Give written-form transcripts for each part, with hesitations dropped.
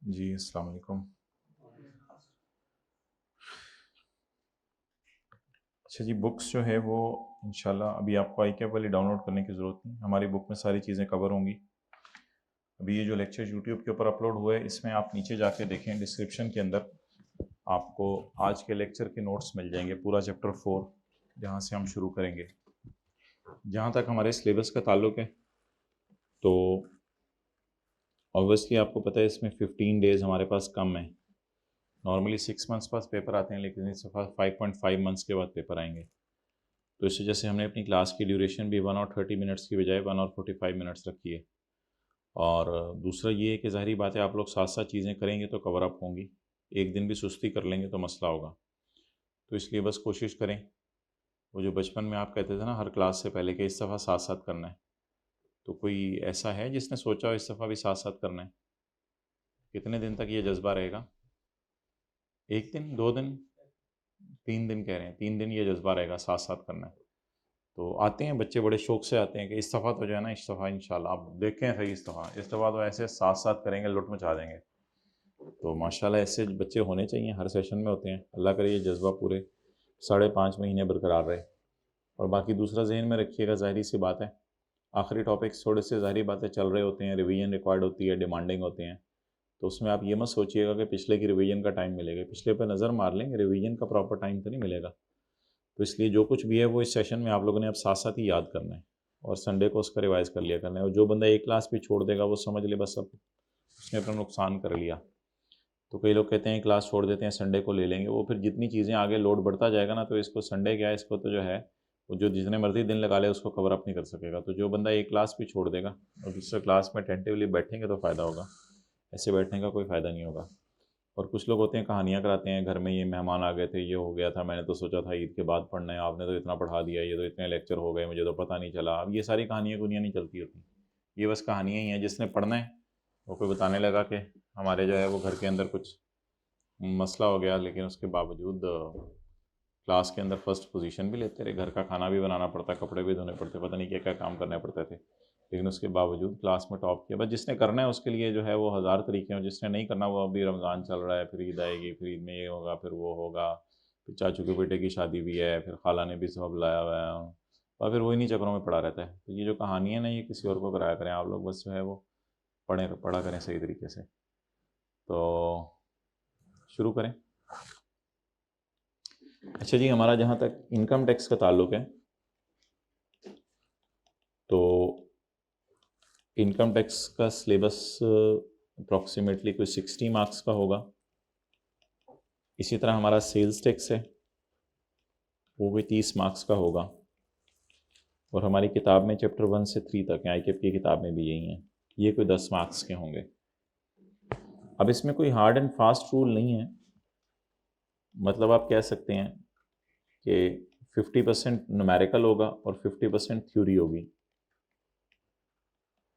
जी, अस्सलाम वालेकुम। अच्छा जी, बुक्स जो है वो इंशाल्लाह अभी आपको iCap वाली डाउनलोड करने की ज़रूरत नहीं, हमारी बुक में सारी चीज़ें कवर होंगी। अभी ये जो लेक्चर यूट्यूब के ऊपर अपलोड हुए हैं, इसमें आप नीचे जाके देखें डिस्क्रिप्शन के अंदर आपको आज के लेक्चर के नोट्स मिल जाएंगे, पूरा चैप्टर 4 जहाँ से हम शुरू करेंगे। जहाँ तक हमारे सिलेबस का ताल्लुक है तो ऑब्वियसली आपको पता है इसमें 15 डेज़ हमारे पास कम है। नॉर्मली 6 मंथ्स पास पेपर आते हैं, लेकिन इस दफ़ा 5.5 मंथ्स के बाद पेपर आएंगे। तो इस वजह से हमने अपनी क्लास की ड्यूरेशन भी 1 और 30 मिनट्स की बजाय 1 और 45 मिनट्स रखी है। और दूसरा ये है कि ज़ाहिरी बात है, आप लोग साथ साथ चीज़ें करेंगे तो कवर अप होंगी, एक दिन भी सुस्ती कर लेंगे तो मसला होगा। तो इसलिए बस कोशिश करें, वो जो बचपन में आप कहते थे ना हर क्लास से पहले कि इस दफ़ा साथ साथ करना है, तो कोई ऐसा है जिसने सोचा हो इस दफ़ा भी साथ साथ करना है? कितने दिन तक ये जज्बा रहेगा? 1 दिन, 2 दिन, 3 दिन कह रहे हैं, 3 दिन ये जज्बा रहेगा साथ साथ करना है। तो आते हैं बच्चे, बड़े शौक से आते हैं कि इस दफ़ा तो जो है ना, इस दफ़ा इंशाल्लाह आप देखें सही, इस दफ़ा तो ऐसे साथ साथ करेंगे, लुट मचा देंगे। तो माशाल्लाह ऐसे बच्चे होने चाहिए, हर सेशन में होते हैं। अल्लाह करे ये जज्बा पूरे 5.5 महीने बरकरार रहे। और बाकी दूसरा जहन में रखिएगा, ज़ाहिरी सी बात है आखिरी टॉपिक्स थोड़े से ज़ाहिरी बातें चल रहे होते हैं, रिवीजन रिक्वायर्ड होती है, डिमांडिंग होते हैं। तो उसमें आप ये मत सोचिएगा कि पिछले की रिवीजन का टाइम मिलेगा, पिछले पर नज़र मार लेंगे, रिवीजन का प्रॉपर टाइम तो नहीं मिलेगा। तो इसलिए जो कुछ भी है वो इस सेशन में आप लोगों ने अब साथ साथ ही याद करना है, और संडे को उसका रिवाइज कर लिया करना है। और जो बंदा एक क्लास भी छोड़ देगा वो समझ ले बस अब उसने अपना नुकसान कर लिया। तो कई लोग कहते हैं क्लास छोड़ देते हैं, संडे को ले लेंगे, वो फिर जितनी चीज़ें आगे लोड बढ़ता जाएगा ना, तो इसको संडे क्या है, इसको तो जो है वो जो जितने मर्जी दिन लगा ले उसको कवर अप नहीं कर सकेगा। तो जो बंदा एक क्लास भी छोड़ देगा और दूसरे क्लास में अटेंटिवली बैठेंगे तो फ़ायदा होगा, ऐसे बैठने का कोई फ़ायदा नहीं होगा। और कुछ लोग होते हैं कहानियाँ कराते हैं, घर में ये मेहमान आ गए थे, ये हो गया था, मैंने तो सोचा था ईद के बाद पढ़ना है, आपने तो इतना पढ़ा दिया, ये तो इतने लेक्चर हो गए, मुझे तो पता नहीं चला। अब ये सारी कहानियाँ कुनियाँ नहीं चलती होती, ये बस कहानियाँ ही हैं। जिसने पढ़ना है वो कोई बताने लगा कि हमारे जो है वो घर के अंदर कुछ मसला हो गया, लेकिन उसके बावजूद क्लास के अंदर फर्स्ट पोजीशन भी लेते रहे, घर का खाना भी बनाना पड़ता, कपड़े भी धोने पड़ते, पता नहीं क्या क्या काम करने पड़ते थे, लेकिन उसके बावजूद क्लास में टॉप किया। बस जिसने करना है उसके लिए जो है वो हज़ार तरीके हैं, जिसने नहीं करना वो अभी रमज़ान चल रहा है, फिर ईद आएगी, फिर ईद में ये होगा, फिर वो होगा, फिर चाचू के बेटे की शादी भी है, फिर खाला ने भी सब लाया हुआ है, और फिर वही नहीं चक्रों में पड़ा रहता है। तो ये जो कहानी है ना, ये किसी और को कराया करें आप लोग, बस जो है वो पढ़ा करें सही तरीके से। तो शुरू करें। अच्छा जी, हमारा जहाँ तक इनकम टैक्स का ताल्लुक है तो इनकम टैक्स का सिलेबस अप्रॉक्सीमेटली कोई 60 मार्क्स का होगा। इसी तरह हमारा सेल्स टैक्स है, वो भी 30 मार्क्स का होगा। और हमारी किताब में चैप्टर 1 से 3 तक है, आईकेप की किताब में भी यही है, ये कोई 10 मार्क्स के होंगे। अब इसमें कोई हार्ड एंड फास्ट रूल नहीं है, मतलब आप कह सकते हैं कि 50% न्यूमेरिकल होगा और 50% थ्योरी होगी।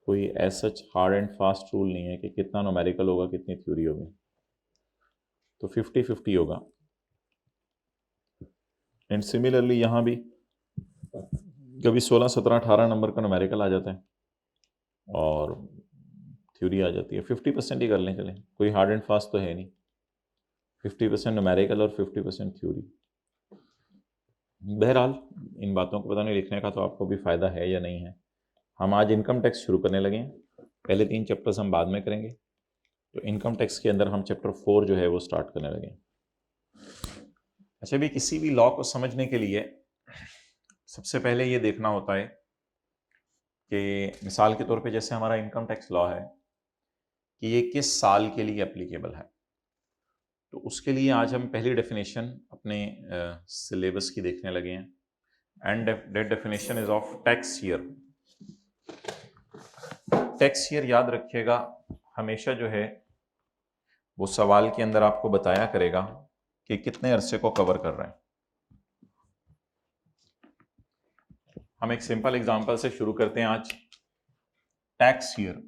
कोई as such hard and fast rule नहीं है कि कितना न्यूमेरिकल होगा कितनी थ्योरी होगी, तो 50-50 होगा। एंड सिमिलरली यहाँ भी कभी 16, 17, 18 नंबर का न्यूमेरिकल आ जाता है और थ्योरी आ जाती है। 50% ही कर लें, चलें, कोई हार्ड एंड फास्ट तो है नहीं, 50% न्यूमेरिकल और 50% थ्योरी। बहरहाल इन बातों को पता नहीं लिखने का तो आपको भी फ़ायदा है या नहीं है। हम आज इनकम टैक्स शुरू करने लगे हैं, पहले 3 चैप्टर्स हम बाद में करेंगे। तो इनकम टैक्स के अंदर हम चैप्टर 4 जो है वो स्टार्ट करने लगे हैं। अच्छा, भी किसी भी लॉ को समझने के लिए सबसे पहले ये देखना होता है कि मिसाल के तौर पे जैसे हमारा इनकम टैक्स लॉ है कि ये किस साल के लिए एप्लीकेबल है। तो उसके लिए आज हम पहली डेफिनेशन अपने सिलेबस की देखने लगे हैं, and that definition is of tax year. Tax year याद रखिएगा, हमेशा जो है वो सवाल के अंदर आपको बताया करेगा कि कितने अरसे को कवर कर रहे हैं। हम एक सिंपल एग्जांपल से शुरू करते हैं आज। टैक्स ईयर,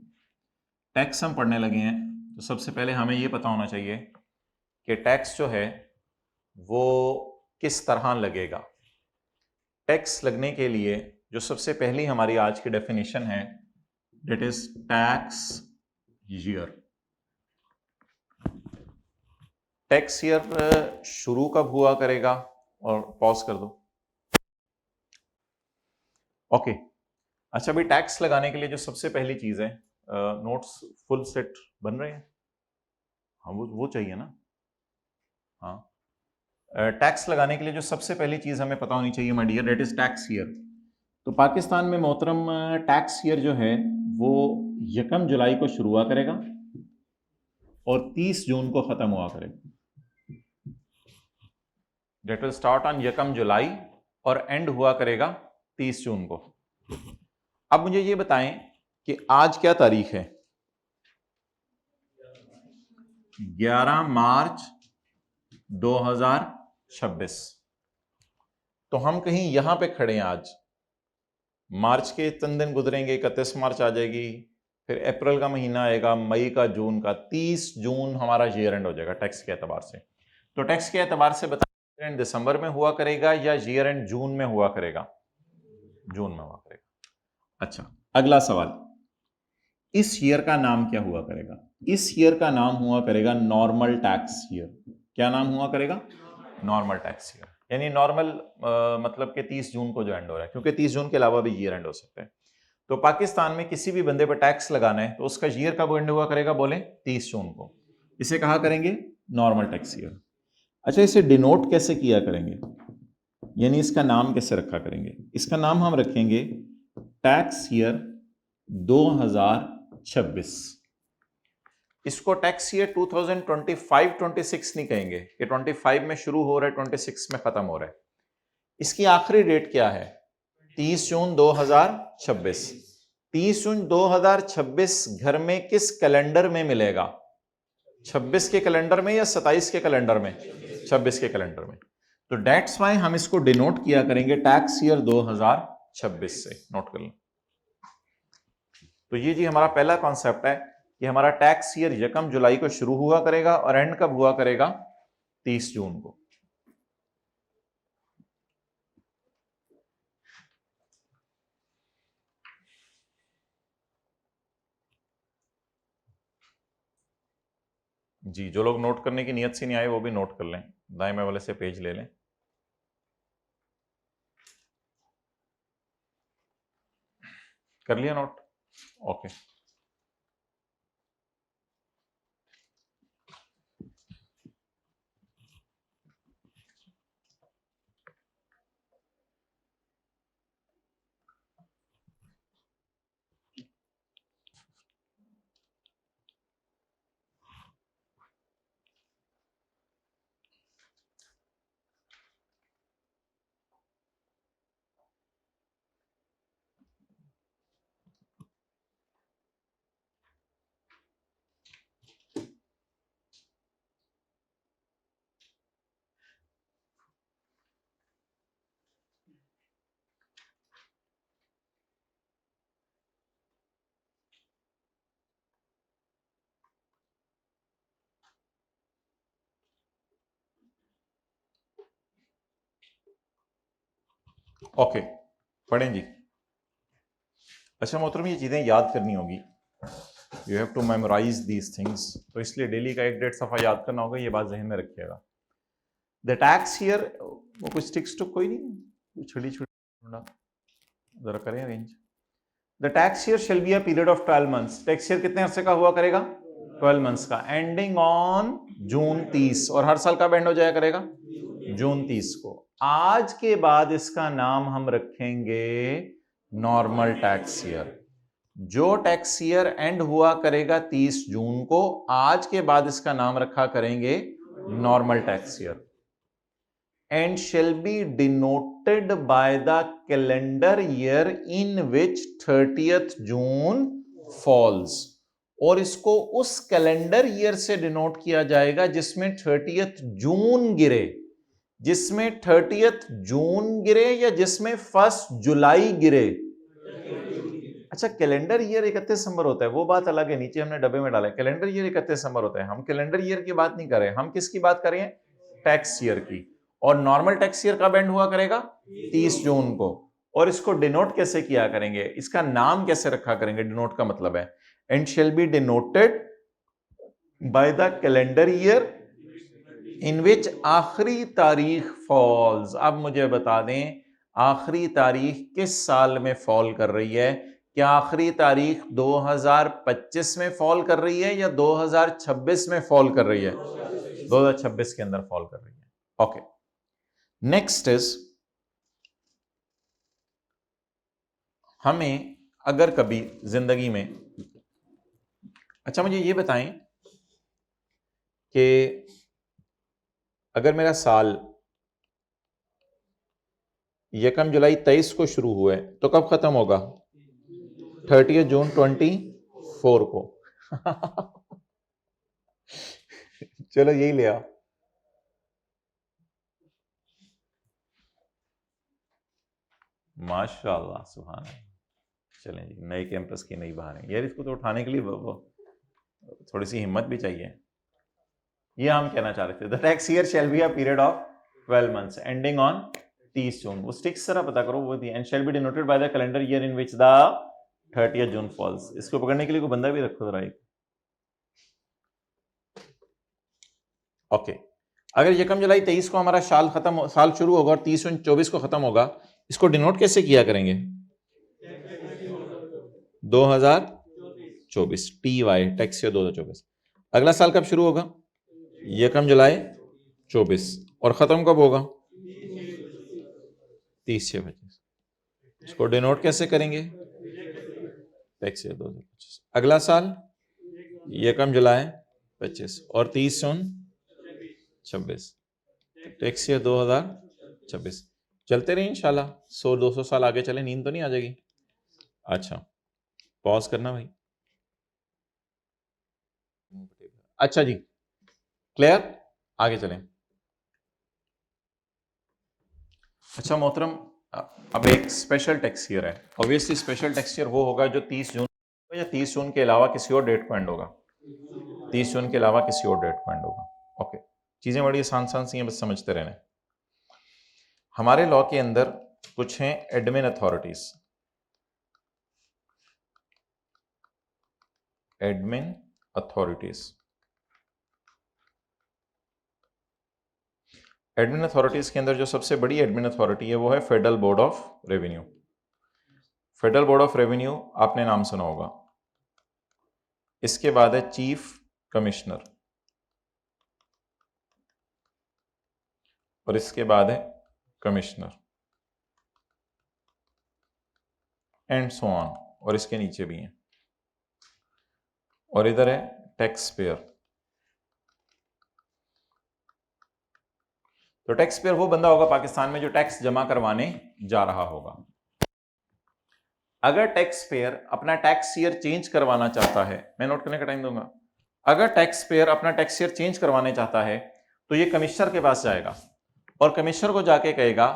टैक्स हम पढ़ने लगे हैं, तो सबसे पहले हमें ये पता होना चाहिए कि टैक्स जो है वो किस तरह लगेगा। टैक्स लगने के लिए जो सबसे पहली हमारी आज की डेफिनेशन है, that is tax year. Tax year शुरू कब हुआ करेगा, और पॉज कर दो। ओके अच्छा भाई, टैक्स लगाने के लिए जो सबसे पहली चीज है, नोट्स फुल सेट बन रहे हैं? हाँ वो चाहिए ना। हाँ, टैक्स लगाने के लिए जो सबसे पहली चीज हमें पता होनी चाहिए my dear, that is tax year. तो पाकिस्तान में मोहतरम टैक्स ईयर जो है वो 1 जुलाई को शुरू हुआ करेगा और 30 जून को खत्म हुआ करेगा। डेट विल स्टार्ट ऑन 1 जुलाई और एंड हुआ करेगा 30 जून को। अब मुझे ये बताएं कि आज क्या तारीख है? 11 मार्च 2026। तो हम कहीं यहां पे खड़े हैं आज। मार्च के चंद दिन गुजरेंगे, 31 मार्च आ जाएगी, फिर अप्रैल का महीना आएगा, मई का, जून का, 30 जून हमारा ईयर एंड हो जाएगा टैक्स के एतबार से। तो टैक्स के एतबार से बताएं, ईयर एंड दिसंबर में हुआ करेगा या ईयर एंड जून में हुआ करेगा? जून में हुआ करेगा। अच्छा, अगला सवाल, इस ईयर का नाम क्या हुआ करेगा? इस ईयर का नाम हुआ करेगा नॉर्मल टैक्स ईयर। क्या नाम हुआ करेगा? Normal tax year. यानी नॉर्मल मतलब कि 30 जून को जो एंड हो रहा है, क्योंकि 30 जून के अलावा भी ईयर एंड हो सकते हैं। तो पाकिस्तान में किसी भी बंदे पर टैक्स लगाना है तो उसका ईयर कब एंड हुआ करेगा? बोले 30 जून को। इसे कहा करेंगे नॉर्मल टैक्स ईयर। अच्छा, इसे डिनोट कैसे किया करेंगे, यानी इसका नाम कैसे रखा करेंगे? इसका नाम हम रखेंगे टैक्स ईयर 2026। इसको टैक्स ईयर 2025-26 नहीं कहेंगे कि 25 में शुरू हो रहा है 26 में खत्म हो रहा है। इसकी आखिरी डेट क्या है? 30 जून 2026। 30 जून 2026 घर में किस कैलेंडर में मिलेगा? 26 के कैलेंडर में या 27 के कैलेंडर में? 26 के कैलेंडर में। तो डेट्स वाई हम इसको डिनोट किया करेंगे टैक्स ईयर 2026 से। नोट कर लें। तो ये जी हमारा पहला कॉन्सेप्ट है कि हमारा टैक्स ईयर 1 जुलाई को शुरू हुआ करेगा और एंड कब हुआ करेगा? 30 जून को। जी, जो लोग नोट करने की नियत से नहीं आए वो भी नोट कर लें, दाएं में वाले से पेज ले लें। कर लिया नोट? ओके। ओके, पढ़ें जी। अच्छा मोहतरम, ये चीज़ें याद करनी होगी, you have to memorize these things, तो इसलिए डेली का 1-1.5 सफ़ा याद करना होगा, ये बात जहन में रखिएगा। द टैक्स ईयर, वो कुछ टिक्स टुक कोई नहीं, छोटी छोटी जरा करें arrange. The tax year shall be a period of 12 months. Tax year कितने अरसे का हुआ करेगा? 12 मंथ्स का, एंडिंग ऑन जून 30, और हर साल कब एंड हो जाया करेगा? जून 30 को। आज के बाद इसका नाम हम रखेंगे नॉर्मल टैक्स ईयर। जो टैक्स ईयर एंड हुआ करेगा 30 जून को, आज के बाद इसका नाम रखा करेंगे normal tax year. And shall be denoted by the calendar year in which 30th June falls. और इसको उस कैलेंडर ईयर से डिनोट किया जाएगा जिसमें 30th जून गिरे। जिसमें 30th जून गिरे या जिसमें 1 जुलाई गिरे? अच्छा, कैलेंडर ईयर 31 दिसंबर होता है, वो बात अलग है, नीचे हमने डब्बे में डाला है। कैलेंडर ईयर 31 दिसंबर होता है, हम कैलेंडर ईयर की बात नहीं कर रहे, हम किसकी बात कर रहे हैं? टैक्स ईयर की। और नॉर्मल टैक्स ईयर कब एंड हुआ करेगा? 30 जून को। और इसको डिनोट कैसे किया करेंगे, इसका नाम कैसे रखा करेंगे? डिनोट का मतलब है and shall be denoted by the calendar year in which आखिरी तारीख फॉल्स। अब मुझे बता दें आखिरी तारीख किस साल में फॉल कर रही है? क्या आखिरी तारीख 2025 में फॉल कर रही है या 2026 में फॉल कर रही है? 2026 के अंदर फॉल कर रही है। ओके, नेक्स्ट इज, हमें अगर कभी जिंदगी में, अच्छा मुझे ये बताएं कि अगर मेरा साल 1 जुलाई 23 को शुरू हुआ है तो कब खत्म होगा? 30 जून 24 को। चलो यही ले आओ। माशाल्लाह, सुभान अल्लाह। चलें जी, नए कैंपस की नई बहारें। यार इसको तो उठाने के लिए वो थोड़ी सी हिम्मत भी चाहिए। ये हम कहना चाह रहे थे, the tax year shall be a period of 12 months ending on 30 June. वो स्टिक्स जरा पता करो वो दी, and shall be denoted by the calendar year in which the 30th June falls. इसको पकड़ने के लिए कोई बंदा भी रखो जरा एक। ओके, अगर 1 जुलाई 23 को हमारा साल शुरू होगा और 30 जून 24 को खत्म होगा, इसको डिनोट कैसे किया करेंगे? 2024, TY, टैक्स ईयर 2024। अगला साल कब शुरू होगा? 1 जुलाई 24, और खत्म कब होगा? 30/6/25। इसको डिनोट कैसे करेंगे? Tax year 2025। अगला साल 1 जुलाई 25 और 30 जून 26, टैक्स ईयर 2026। चलते रहे इंशाल्लाह, 100-200 साल आगे चले, नींद तो नहीं आ जाएगी? अच्छा, पॉज करना भाई। अच्छा जी, क्लियर, आगे चलें। अच्छा मोहतरम, अब एक स्पेशल टैक्स ईयर है। ऑब्वियसली स्पेशल टैक्स ईयर वो होगा जो 30 जून या 30 जून के अलावा किसी और डेट को एंड होगा। 30 जून के अलावा किसी और डेट को एंड होगा। ओके, चीजें बड़ी आसान सी हैं, बस समझते रहना। हमारे लॉ के अंदर कुछ हैं admin authorities. Admin authorities, admin authorities के अंदर जो सबसे बड़ी एडमिन अथॉरिटी है वो है federal board of revenue. Federal board of revenue आपने नाम सुना होगा। इसके बाद है चीफ कमिश्नर, और इसके बाद है कमिश्नर, एंड सो ऑन, और इसके नीचे भी हैं। और इधर है टैक्स पेयर। तो टैक्स पेयर वो बंदा होगा पाकिस्तान में जो टैक्स जमा करवाने जा रहा होगा। अगर टैक्स पेयर अपना टैक्स ईयर चेंज करवाना चाहता है, मैं नोट करने का टाइम दूंगा, अगर टैक्स पेयर अपना टैक्स ईयर चेंज करवाने चाहता है तो ये कमिश्नर के पास जाएगा और कमिश्नर को जाके कहेगा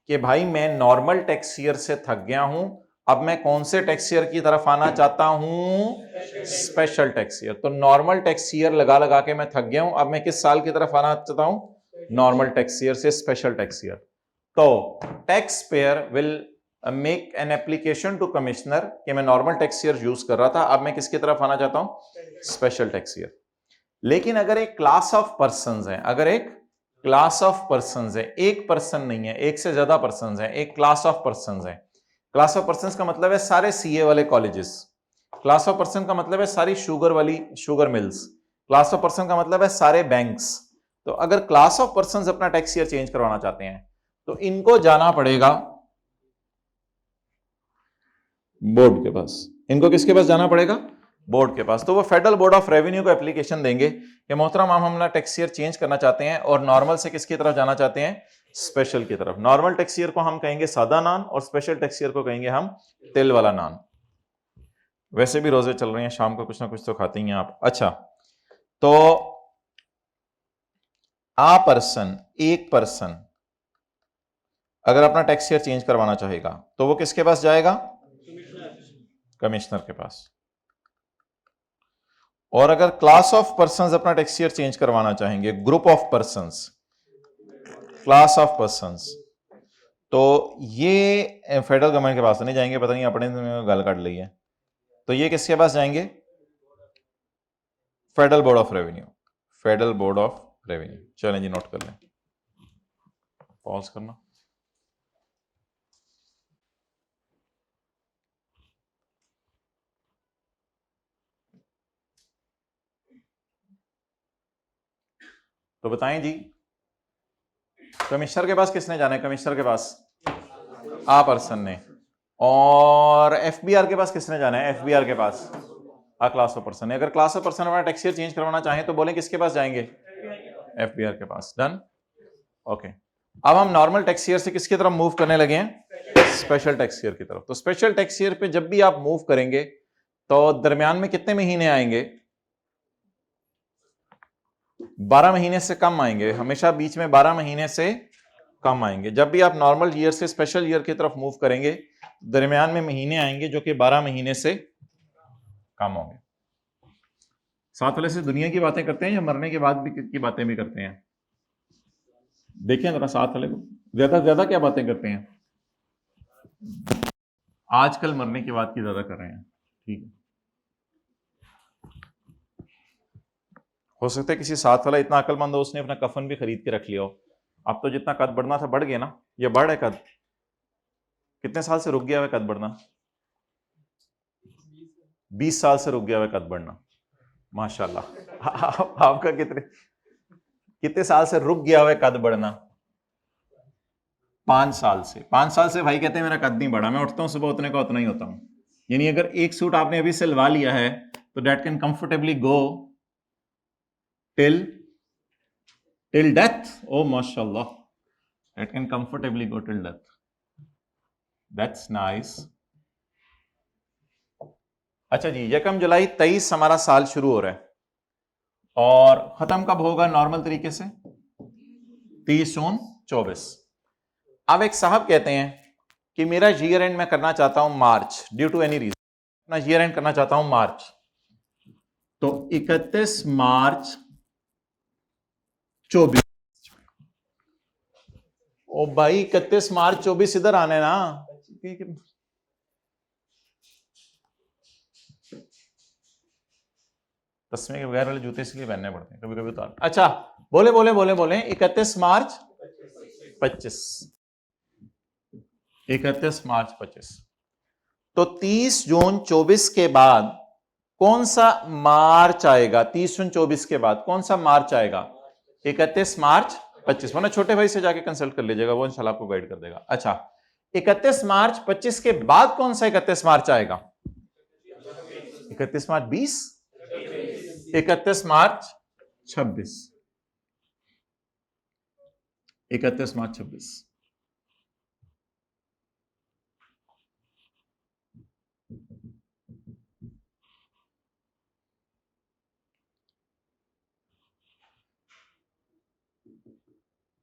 कि भाई मैं नॉर्मल टैक्स ईयर से थक गया हूं, अब मैं कौन से टैक्स ईयर की तरफ आना चाहता हूं? Special tax year. तो नॉर्मल टैक्स ईयर लगा लगा के मैं थक गया हूं, अब मैं किस साल की तरफ आना चाहता हूं? नॉर्मल टैक्स ईयर से स्पेशल टैक्स ईयर। तो tax payer will make an application to commissioner कि मैं नॉर्मल टैक्स ईयर यूज कर रहा था, अब मैं किसकी तरफ आना चाहता हूं? Special tax year. लेकिन अगर एक क्लास ऑफ पर्संस है, अगर एक क्लास ऑफ पर्संस है, एक पर्सन नहीं है, एक से ज्यादा पर्संस है, एक क्लास ऑफ पर्संस है। क्लास ऑफ पर्संस का मतलब है सारे सीए वाले कॉलेजेस। क्लास ऑफ पर्सन का मतलब है सारी sugar mills. Class of person का मतलब है सारे बैंक्स। तो अगर क्लास ऑफ पर्संस अपना टैक्स ईयर चेंज करवाना चाहते हैं तो इनको जाना पड़ेगा बोर्ड के पास। इनको किसके पास जाना पड़ेगा? बोर्ड के पास। तो वो फेडरल बोर्ड ऑफ रेवेन्यू को एप्लीकेशन देंगे कि मोहतरम हम अपना टैक्स ईयर चेंज करना चाहते हैं और नॉर्मल से किसकी तरफ जाना चाहते हैं? स्पेशल की तरफ। नॉर्मल टैक्स ईयर को हम कहेंगे सादा नान और स्पेशल टैक्स ईयर को कहेंगे हम तिल वाला नान। वैसे भी रोजे चल रहे हैं, शाम को कुछ ना कुछ तो खाते ही हैं आप। अच्छा, तो एक पर्सन अगर अपना टैक्स ईयर चेंज करवाना चाहेगा तो वो किसके पास जाएगा? कमिश्नर के पास। और अगर क्लास ऑफ पर्संस अपना टैक्स ईयर चेंज करवाना चाहेंगे, group of persons, class of persons, तो ये फेडरल गवर्नमेंट के पास तो नहीं जाएंगे, पता नहीं अपने गल काट ली है, तो ये किसके पास जाएंगे? Federal board of revenue. Federal board of revenue. चलें जी, नोट कर लें, पॉज करना। तो बताएं जी, कमिश्नर के पास किसने जाना है? कमिश्नर के पास आ पर्सन ने। और एफबीआर के पास किसने जाना है? एफबीआर के पास आ क्लास ऑफ पर्सन ने। अगर क्लास ऑफ पर्सन अपना टैक्स ईयर चेंज करवाना चाहें तो बोलें किसके पास जाएंगे? एफबीआर के पास। Done, okay. अब हम नॉर्मल टैक्स ईयर से किसकी तरफ मूव करने लगे हैं? स्पेशल टैक्स ईयर की तरफ। तो स्पेशल टैक्स ईयर पे जब भी आप मूव करेंगे तो दरमियान में कितने महीने आएंगे? 12 महीने से कम आएंगे, हमेशा बीच में 12 महीने से कम आएंगे। जब भी आप नॉर्मल ईयर से स्पेशल ईयर की तरफ मूव करेंगे दरमियान में महीने आएंगे जो कि 12 महीने से कम होंगे। साथ वाले से दुनिया की बातें करते हैं या मरने के बाद भी की बातें भी करते हैं? देखें जरा साथ वाले को, ज्यादा से ज्यादा क्या बातें करते हैं? आजकल मरने के बाद की ज्यादा कर रहे हैं। ठीक है, हो सकता है किसी साथ वाला इतना अक्लमंद हो उसने अपना कफन भी खरीद के रख लिया हो। अब तो जितना कद बढ़ना था बढ़ गया ना, ये बढ़ है कद। कितने साल से रुक गया है कद बढ़ना? 20 साल से रुक गया है कद बढ़ना। माशाल्लाह। आपका कितने साल से रुक गया हुआ कद बढ़ना? 5 साल से। 5 साल से भाई कहते हैं मेरा कद नहीं बढ़ा, मैं उठता हूं सुबह उतने का उतना ही होता हूं। यानी अगर एक सूट आपने अभी सिलवा लिया है तो that can comfortably go till death. ओ माशाल्लाह, that can comfortably go till death. That's nice. अच्छा जी, 1 जुलाई 23 हमारा साल शुरू हो रहा है और खत्म कब होगा नॉर्मल तरीके से? 30 जून 24। अब एक साहब कहते हैं कि मेरा ईयर एंड मैं करना चाहता हूं मार्च, ड्यू टू एनी रीजन अपना ईयर एंड करना चाहता हूं मार्च। तो 31 मार्च 24। ओ भाई 31 मार्च 24 इधर आने ना। तस्मे के बगैर वाले जूते इसलिए पहनने पड़ते हैं कभी कभी तो। अच्छा, बोले बोले बोले बोले 31 मार्च 25। 31 मार्च 25। तो 30 जून 24 के बाद कौन सा मार्च आएगा? 30 जून 24 के बाद कौन सा मार्च आएगा? 31 मार्च 25। वरना छोटे भाई से जाके कंसल्ट कर लीजिएगा, वो इंशाल्लाह आपको गाइड कर देगा। अच्छा, 31 मार्च 25 के बाद कौन सा 31 मार्च आएगा? 31 मार्च 20, 31 मार्च 26, 31 मार्च 26।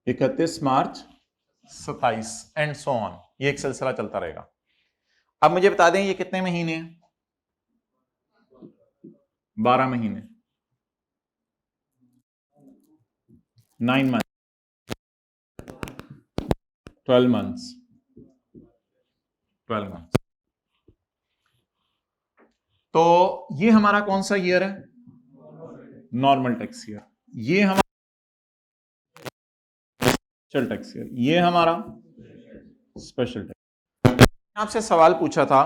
इकतीस मार्च 27 एंड सो ऑन, ये एक सिलसिला चलता रहेगा। अब मुझे बता दें ये कितने महीने हैं? 12 महीने, 9 मंथ, 12 मंथ्स, 12 मंथ्स। तो ये हमारा कौन सा ईयर है? Normal tax year. ये हमारा स्पेशल टैक्स ईयर, ये हमारा स्पेशल टैक्स। आपसे सवाल पूछा था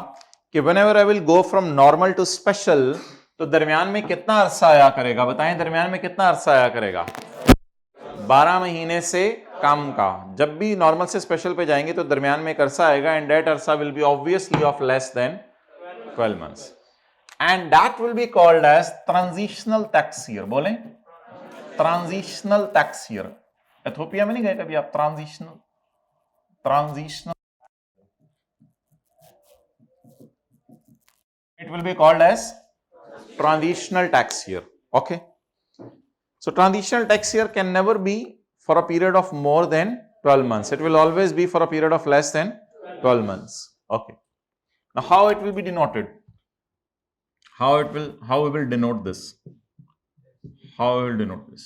कि whenever I will go from normal to special तो दरमियान में कितना अरसा आया करेगा? बताएं दरमियान में कितना अरसा आया करेगा? 12 महीने से कम का। जब भी नॉर्मल से स्पेशल पे जाएंगे तो दरमियान में एक अरसा आएगा एंड दैट अरसा will be obviously of less than 12 months and that will be called as transitional tax year. बोलें ट्रांजिशनल टैक्स ईयर। एथोपिया में नहीं गए कभी आप? Transitional it will be called as transitional tax year. Okay, so transitional tax year can never be for a period of more than 12 months. It will always be for a period of less than 12 months. Okay, now how it will be denoted? How we will denote this? How we will denote this?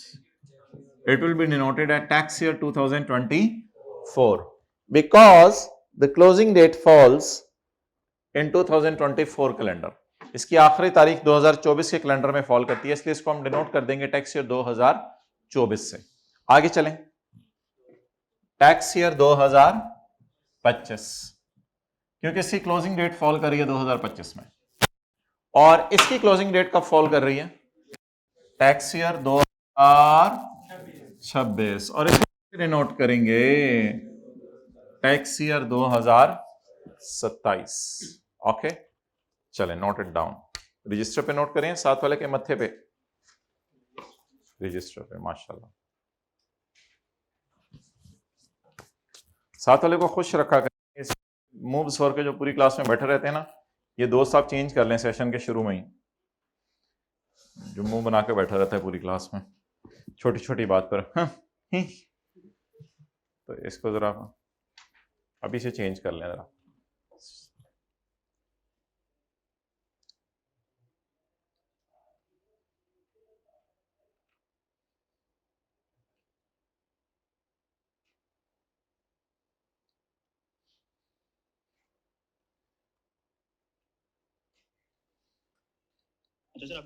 It will be denoted at tax year 2024 because the closing date falls in 2024 calendar. इसकी आखिरी तारीख 2024 के calendar में fall करती है, इसलिए इसको हम डिनोट कर देंगे टैक्स ईयर 2024। 24 से। आगे चलें, टैक्स ईयर 2025, क्योंकि इसकी क्लोजिंग डेट फॉल कर रही है 2025 में, और इसकी क्लोजिंग डेट कब फॉल कर रही है? टैक्स ईयर 2026, और इसको नोट करेंगे टैक्स ईयर 2027। ओके, चले नोट इट डाउन, रजिस्टर पे नोट करें, साथ वाले के मत्थे पे, रजिस्टर पे, माशाल्लाह। साथ वाले को खुश रखा करें, मूव्स के जो पूरी क्लास में बैठे रहते हैं ना, ये दोस्त आप चेंज कर लें सेशन के शुरू में ही, जो मुंह बना के बैठा रहता है पूरी क्लास में छोटी छोटी बात पर, तो इसको जरा अभी से चेंज कर लें जरा। अच्छा सर, आप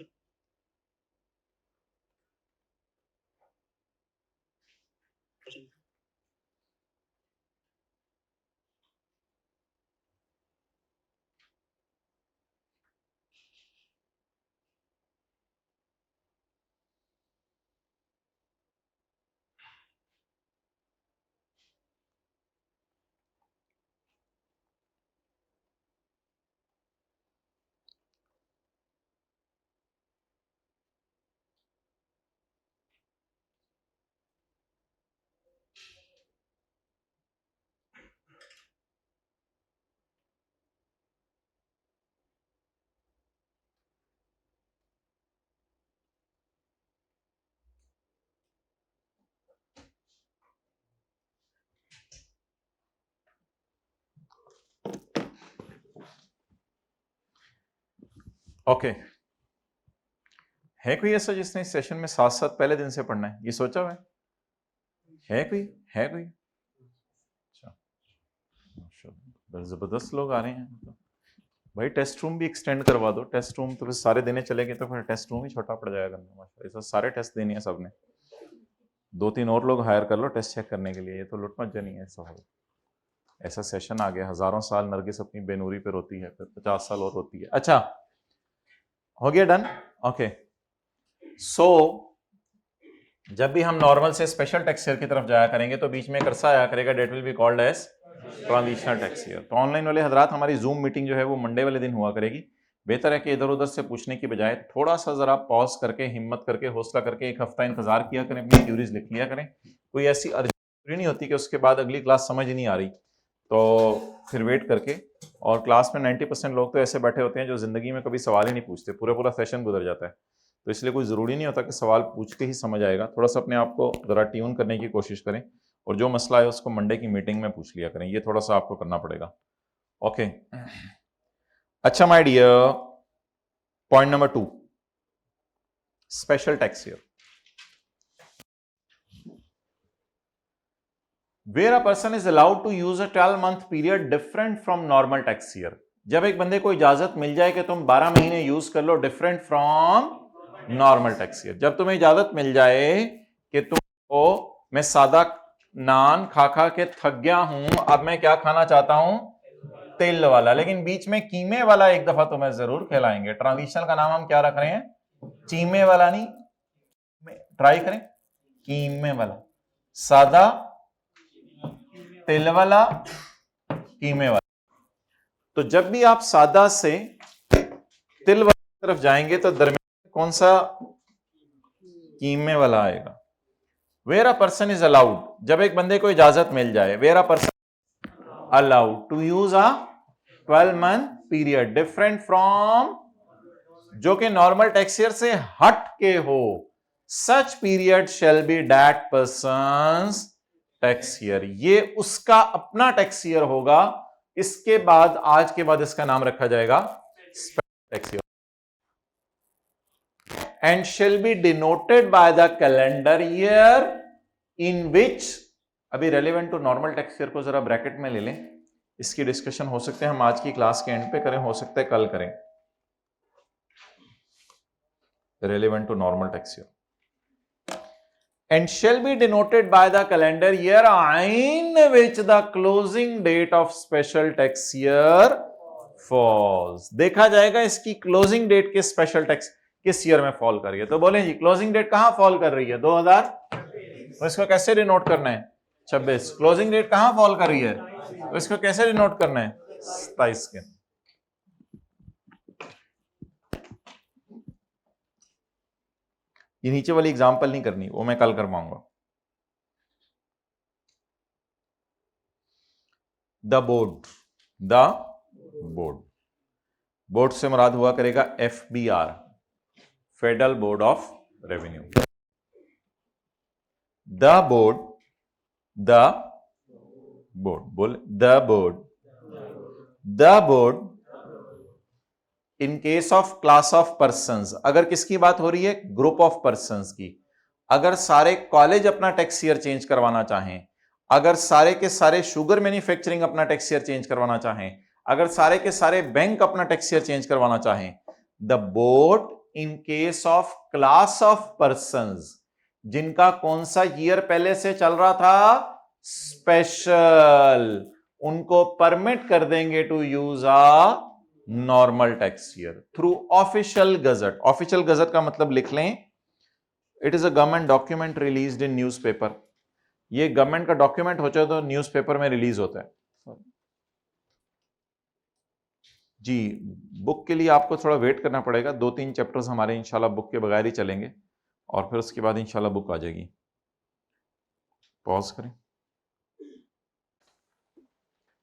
ओके, है कोई ऐसा जिसने इस सेशन में साथ साथ पहले दिन से पढ़ना है, ये सोचा हुआ है कोई? है कोई? अच्छा, माशाल्लाह, जबरदस्त लोग आ रहे हैं। मतलब भाई टेस्ट रूम भी एक्सटेंड करवा दो, टेस्ट रूम तो फिर सारे देने चले गए तो फिर टेस्ट रूम ही छोटा पड़ जाएगा। माशाल्लाह, ऐसा सारे टेस्ट देने हैं सबने, 2-3 और लोग हायर कर लो टेस्ट चेक करने के लिए, ये तो लुटमत नहीं है। ऐसा हो, ऐसा सेशन आ गया, हजारों साल नरगिस अपनी बेनूरी पे रोती है, फिर 50 साल और रोती है। अच्छा, हो गया डन? ओके, सो जब भी हम नॉर्मल से स्पेशल टैक्स ईयर की तरफ जाया करेंगे तो बीच में एक अरसा आया करेगा, that will be called as transitional tax year. तो ऑनलाइन वाले हजरात, हमारी जूम मीटिंग जो है वो मंडे वाले दिन हुआ करेगी। बेहतर है कि इधर उधर से पूछने की बजाय थोड़ा सा जरा पॉज करके, हिम्मत करके, हौसला करके एक हफ्ता इंतजार किया करें, अपनी क्यूरीज लिख लिया करें। कोई ऐसी अर्जेंट नहीं होती कि उसके बाद अगली क्लास समझ ही नहीं आ रही, तो फिर वेट करके। और क्लास में 90% लोग तो ऐसे बैठे होते हैं जो जिंदगी में कभी सवाल ही नहीं पूछते, पूरा पूरा सेशन गुजर जाता है। तो इसलिए कोई ज़रूरी नहीं होता कि सवाल पूछ के ही समझ आएगा। थोड़ा सा अपने आप को ज़रा ट्यून करने की कोशिश करें, और जो मसला है उसको मंडे की मीटिंग में पूछ लिया करें, ये थोड़ा सा आपको करना पड़ेगा। ओके, अच्छा my dear, point number 2, special tax year, where a person is allowed to use a 12-month period different from normal tax year. जब एक बंदे को इजाजत मिल जाए कि तुम 12 महीने यूज कर लो different from normal tax year, जब तुम्हें इजाजत मिल जाए कि तुमको, मैं सादा नान खा खा के थक गया हूं, अब मैं क्या खाना चाहता हूं? तेल वाला, लेकिन बीच में कीमे वाला एक दफा तुम्हें जरूर खिलाएंगे। ट्रांजिशन का नाम हम क्या रख रहे हैं? कीमे वाला नहीं, ट्राई करें, कीमे वाला, सादा तेल वाला, कीमे वाला। तो जब भी आप सादा से तिल वाली तरफ जाएंगे तो दरमियान कौन सा? कीमे वाला आएगा। Where a person is allowed, जब एक बंदे को इजाजत मिल जाए, where a person allowed to use a 12-month period different from, जो कि नॉर्मल टैक्स ईयर से हट के हो, such period shall be that person's tax year, ये उसका अपना टैक्स ईयर होगा। इसके बाद, आज के बाद इसका नाम रखा जाएगा tax year, and shall be denoted by the calendar year in which, अभी relevant to normal tax year को जरा ब्रैकेट में ले लें, इसकी डिस्कशन हो सकते हैं हम आज की क्लास के एंड पे करें, हो सकता है कल करें। relevant to normal tax year, and shall be denoted by the calendar year in which the closing date of special tax year falls. देखा जाएगा इसकी क्लोजिंग डेट किस स्पेशल टैक्स किस ईयर में फॉल कर रही है। तो बोले जी क्लोजिंग डेट कहां फॉल कर रही है 2000, तो इसको कैसे डिनोट करना है 26। क्लोजिंग डेट कहां फॉल कर रही है तो इसको कैसे डिनोट करना है 27 के। ये नीचे वाली एग्जांपल नहीं करनी, वो मैं कल करवाऊंगा। द बोर्ड से मुराद हुआ करेगा FBR, federal board of revenue. The board in case of class of persons, अगर किसकी बात हो रही है ग्रुप ऑफ पर्संस की, अगर सारे कॉलेज अपना टैक्स ईयर चेंज करवाना चाहें, अगर सारे के सारे शुगर मैन्युफैक्चरिंग अपना टैक्स ईयर चेंज करवाना चाहें, अगर सारे के सारे बैंक अपना टैक्स ईयर चेंज करवाना चाहें, the board in case of class of persons जिनका कौन सा ईयर पहले से चल रहा था स्पेशल, उनको परमिट कर देंगे to use a normal tax year through official gazette. Official gazette का मतलब लिख लें, it is a government document released in newspaper. ये गवर्नमेंट का डॉक्यूमेंट होता है तो न्यूज़पेपर में रिलीज होता है जी। बुक के लिए आपको थोड़ा वेट करना पड़ेगा, 2-3 चैप्टर्स हमारे इंशाल्लाह बुक के बगैर ही चलेंगे और फिर उसके बाद इंशाल्लाह बुक आ जाएगी। पॉज करें,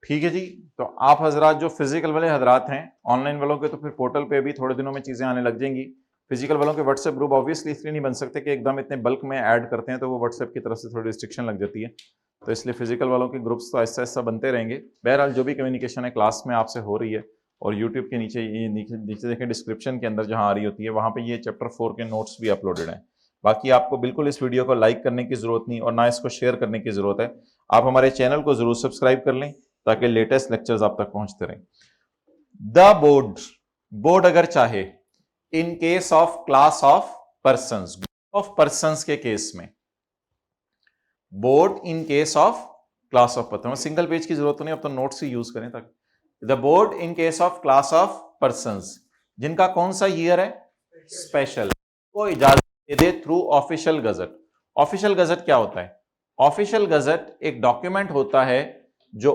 ठीक है जी। तो आप हजरात जो फिजिकल वाले हजरात हैं, ऑनलाइन वालों के तो फिर पोर्टल पे भी थोड़े दिनों में चीजें आने लग जाएंगी। फिजिकल वालों के व्हाट्सएप ग्रुप ऑब्वियसली इसलिए नहीं बन सकते कि एकदम इतने बल्क में ऐड करते हैं तो वो व्हाट्सएप की तरफ से थोड़ी रिस्ट्रिक्शन लग जाती है, तो इसलिए फिजिकल वालों के ग्रुप्स तो ऐसा ऐसा बनते रहेंगे। बहरहाल जो भी कम्युनिकेशन है क्लास में आपसे हो रही है, और यूट्यूब के नीचे ये नीचे देखें डिस्क्रिप्शन के अंदर जहां आ रही होती है वहां पे ये चैप्टर 4 के नोट्स भी अपलोडेड हैं। बाकी आपको बिल्कुल इस वीडियो को लाइक करने की जरूरत नहीं और ना इसको शेयर करने की जरूरत है। आप हमारे चैनल को जरूर सब्सक्राइब कर लें ताकि लेटेस्ट लेक्चर्स आप तक पहुंचते रहें। द बोर्ड अगर चाहे इन case of class of persons, group of persons के केस में, board in case of class of person, single page की जरूरत नहीं, अब तो नोट्स ही यूज करें ताकि। The board in case of class of persons जिनका कौन सा ईयर है स्पेशल, को इजाजत दे दे through official gazette. Official gazette क्या होता है? ऑफिशियल गजट एक डॉक्यूमेंट होता है जो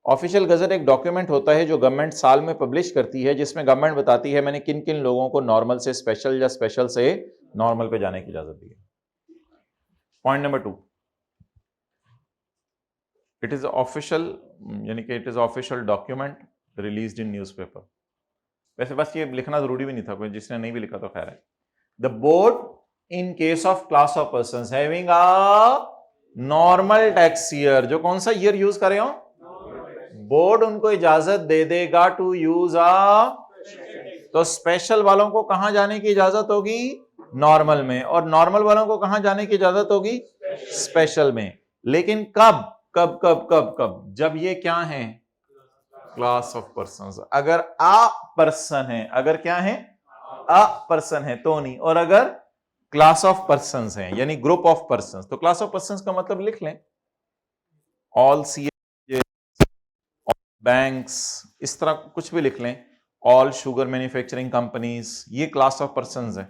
ऑफिशियल गजट एक डॉक्यूमेंट होता है जो गवर्नमेंट साल में पब्लिश करती है, जिसमें गवर्नमेंट बताती है मैंने किन किन लोगों को नॉर्मल से स्पेशल या स्पेशल से नॉर्मल पे जाने की इजाजत दी है। Point number 2, it is official, यानी कि it is official document released in newspaper. वैसे बस ये लिखना जरूरी भी नहीं था, कोई जिसने नहीं भी लिखा तो खैर है। The board in case of class of persons having a normal tax year, जो कौन सा ईयर यूज कर रहे हो, बोर्ड उनको इजाजत दे देगा टू यूज तो स्पेशल वालों को कहां जाने की इजाजत होगी नॉर्मल में, और नॉर्मल वालों को कहां जाने की इजाजत होगी स्पेशल में। लेकिन कब कब कब कब कब? जब ये क्या है क्लास ऑफ पर्संस। अगर आ पर्सन है, अगर क्या है अ पर्सन है तो नहीं, और अगर क्लास ऑफ पर्संस है यानी ग्रुप ऑफ पर्संस, तो क्लास ऑफ पर्संस का मतलब लिख लें ऑल सी बैंक्स, इस तरह कुछ भी लिख लें, ऑल शुगर मैन्युफैक्चरिंग कंपनीज, ये क्लास ऑफ पर्संस है।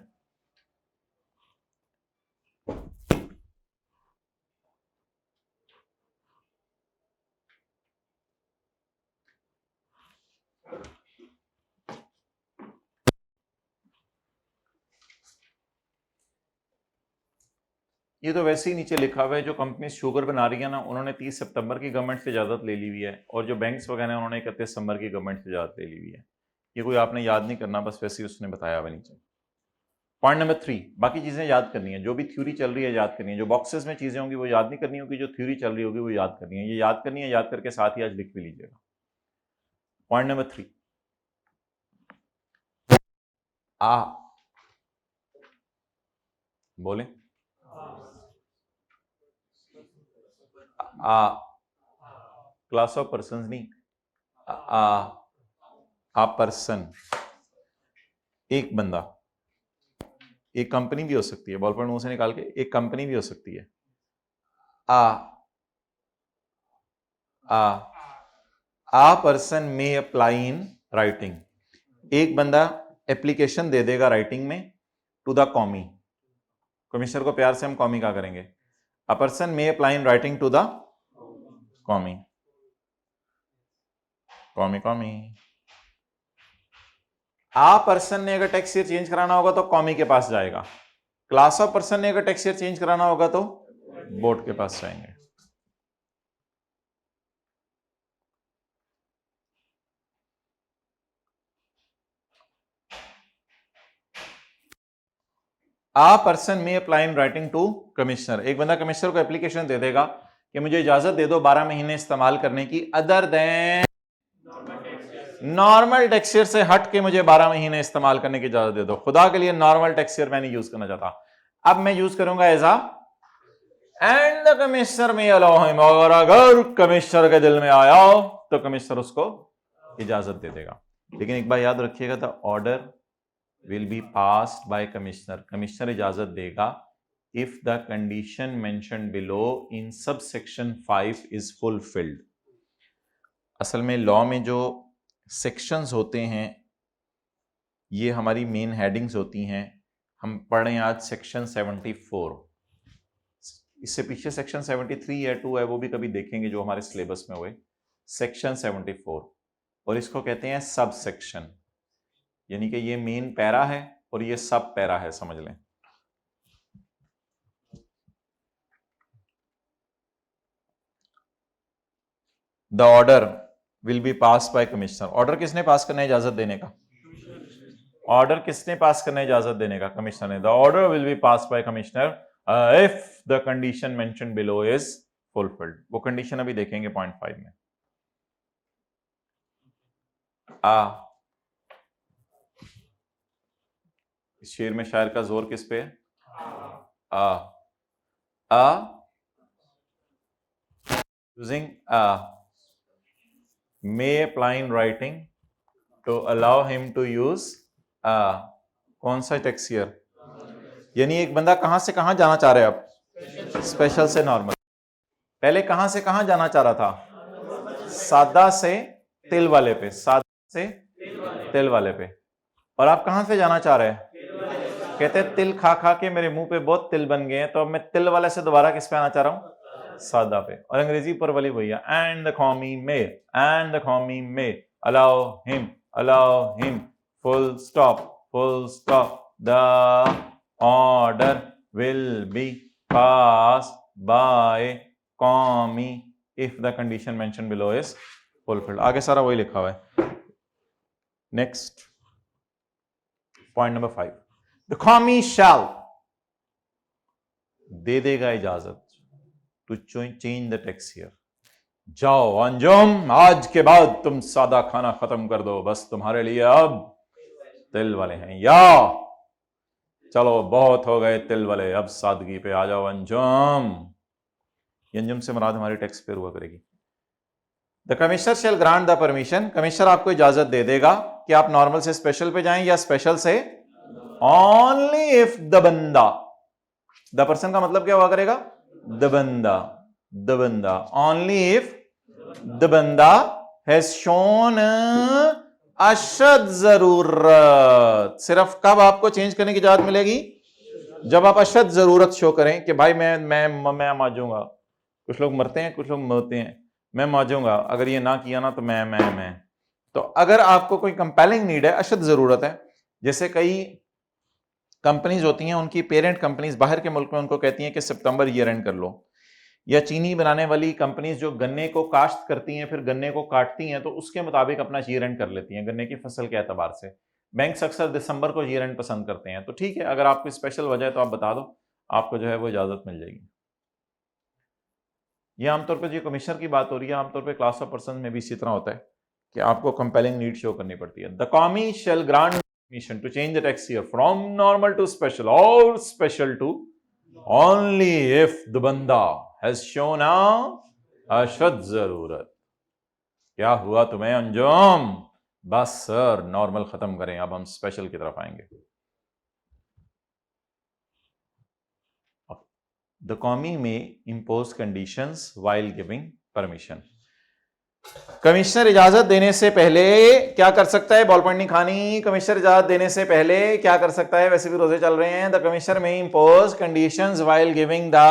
ये तो वैसे ही नीचे लिखा हुआ है, जो कंपनी शुगर बना रही है ना, उन्होंने 30 सितंबर की गवर्नमेंट से इजाजत ले ली हुई है, और जो बैंक्स वगैरह उन्होंने 31 दिसंबर की गवर्नमेंट से इजाजत ले ली हुई है। ये कोई आपने याद नहीं करना, बस वैसे ही उसने बताया हुआ नीचे। पॉइंट नंबर 3, बाकी चीजें याद करनी है, जो भी थ्योरी चल रही है याद करनी है, जो बॉक्सेस में चीजें होंगी वो याद नहीं करनी होगी, जो थ्योरी चल रही होगी वो याद करनी है। ये याद करनी है, याद करके साथ ही आज लिख भी लीजिएगा। पॉइंट नंबर 3, बोले क्लास ऑफ पर्संस नहीं, पर्सन, एक बंदा, एक कंपनी भी हो सकती है, बॉल पॉइंट मुंह से निकाल के, एक कंपनी भी हो सकती है। आ person may apply in writing, एक बंदा एप्लीकेशन दे देगा राइटिंग में टू द कॉमी, कमिश्नर को प्यार से हम कॉमी क्या करेंगे, a person may apply in writing to the commie, commie commie. A person ने अगर टैक्स ईयर चेंज कराना होगा तो कॉमी के पास जाएगा, क्लास ऑफ पर्सन ने अगर टैक्स ईयर चेंज कराना होगा तो बोर्ड के पास जाएंगे। A person may apply in writing to commissioner, एक बंदा कमिश्नर को एप्लीकेशन दे देगा कि मुझे इजाजत दे दो 12 महीने इस्तेमाल करने की, other than normal tax year से हट के मुझे 12 महीने इस्तेमाल करने की इजाजत दे दो, खुदा के लिए नॉर्मल टैक्स ईयर मैं नहीं यूज करना चाहता, अब मैं यूज करूंगा as a and the commissioner may allow him, और अगर कमिश्नर के दिल में आया तो कमिश्नर उसको इजाजत दे देगा। लेकिन एक बार याद रखिएगा, the order will be passed by commissioner, commissioner इजाजत देगा if the condition mentioned below in subsection 5 is fulfilled। असल में लॉ में जो सेक्शंस होते हैं ये हमारी मेन हेडिंग्स होती हैं, हम पढ़ रहे हैं आज सेक्शन 74, इससे पीछे सेक्शन 73 या 2 है वो भी कभी देखेंगे जो हमारे सिलेबस में हुए, सेक्शन 74, और इसको कहते हैं सब सेक्शन, यानी कि ये मेन पैरा है और ये सब पैरा है, समझ लें। The order will be pass by commissioner, order किसने पास करना है इजाजत देने का, ऑर्डर किसने पास करना है इजाजत देने का, कमिश्नर ने। The order will be pass by commissioner if the condition mentioned below is fulfilled, वो कंडीशन अभी देखेंगे पॉइंट 5 में। इस शेर में शायर का जोर किस पे है, using may apply in writing to allow him to use कौन सा टैक्स ईयर, यानी एक बंदा कहां से कहां जाना चाह रहा है, अब स्पेशल से नॉर्मल, पहले कहां से कहां जाना चाह रहा था, सादा से तिल वाले पे, सादा से तिल वाले पे, और आप कहां से जाना चाह रहे हैं, कहते तिल खा खा के मेरे मुंह पे बहुत तिल बन गए हैं, तो अब मैं तिल वाले से दोबारा किस पे आना चाह रहा हूं, सादा पे। और अंग्रेजी पर वाली भैया, and the commie may allow him full stop the order will be pass by commie if the condition mention below is fulfilled. आगे सारा वही लिखा हुआ है। Next point number 5, the commie shall, दे देगा इजाजत to change the tax year, जाओ अंजुम आज के बाद तुम सादा खाना खत्म कर दो, बस तुम्हारे लिए अब तिल वाले हैं, या चलो बहुत हो गए तिल वाले, अब सादगी पे आ जाओ अंजुम। अंजुम से मुराद हमारी टैक्स पे हुआ करेगी। The commissioner shall grant the permission, commissioner आपको इजाजत दे देगा कि आप नॉर्मल से स्पेशल पे जाएं या स्पेशल से, ओनली इफ द बंदा, द पर्सन का मतलब क्या हुआ करेगा, द बंदा, ओनली इफ द बंदा हैज शोन अशद जरूरत, सिर्फ कब आपको चेंज करने की इजाजत मिलेगी, जब आप अशद जरूरत शो करें कि भाई मैं माजूंगा, कुछ लोग मरते हैं कुछ लोग मरते हैं, मैं माजूंगा, अगर ये ना किया ना तो मैं तो अगर आपको कोई कंपेलिंग नीड है, अशद जरूरत है, जैसे कई कंपनीज होती हैं उनकी पेरेंट कंपनीज बाहर के मुल्क में उनको कहती हैं कि सितंबर ईयर एंड कर लो, या चीनी बनाने वाली कंपनीज जो गन्ने को काश्त करती हैं फिर गन्ने को काटती हैं तो उसके मुताबिक अपना ईयर एंड कर लेती हैं गन्ने की फसल के एतबार से। बैंक्स अक्सर दिसंबर को ईयर एंड पसंद करते हैं, तो ठीक है अगर आपको स्पेशल वजह है तो आप बता दो, आपको जो है वो इजाजत मिल जाएगी। ये आमतौर पर जो कमिश्नर की बात हो रही है, आमतौर पर क्लास ऑफ पर्सन में भी इसी तरह होता है कि आपको कंपेलिंग नीड शो करनी पड़ती है। The commie shall grant permission to change the tax year from normal to special or special to only if the banda has shown अशद जरूरत। क्या हुआ तुम्हें अंजुम, बस सर नॉर्मल खत्म करें, अब हम स्पेशल की तरफ आएंगे। द कॉमी में impose conditions while giving permission. Commissioner इजाजत देने से पहले क्या कर सकता है? बॉल पॉइंट नहीं खानी। कमिश्नर इजाजत देने से पहले क्या कर सकता है? वैसे भी रोजे चल रहे हैं। द कमिश्नर में impose conditions while giving the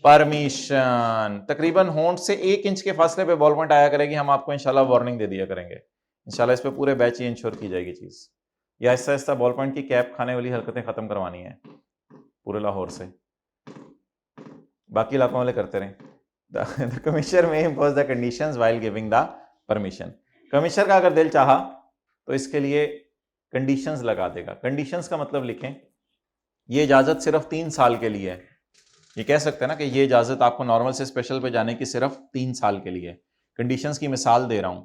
permission. तकरीबन होंठ से 1 इंच के फासले पे बॉल पॉइंट आया करेगी, हम आपको इंशाल्लाह वार्निंग दे दिया करेंगे। इंशाल्लाह इस पे पूरे बैच ही इंश्योर की जाएगी चीज। या आहिस्ता आहिस्ता बॉल पॉइंट की कैप खाने वाली हरकतें खत्म करवानी है पूरे लाहौर से, बाकी इलाकों वाले करते रहें। The commissioner may impose the conditions while giving the permission। Commissioner का अगर दिल चाहा तो इसके लिए कंडीशंस लगा देगा। कंडीशंस का मतलब लिखें, ये इजाजत सिर्फ 3 साल के लिए है। ये कह सकते हैं ना कि ये इजाजत आपको नॉर्मल से स्पेशल पे जाने की सिर्फ 3 साल के लिए। कंडीशंस की मिसाल दे रहा हूं।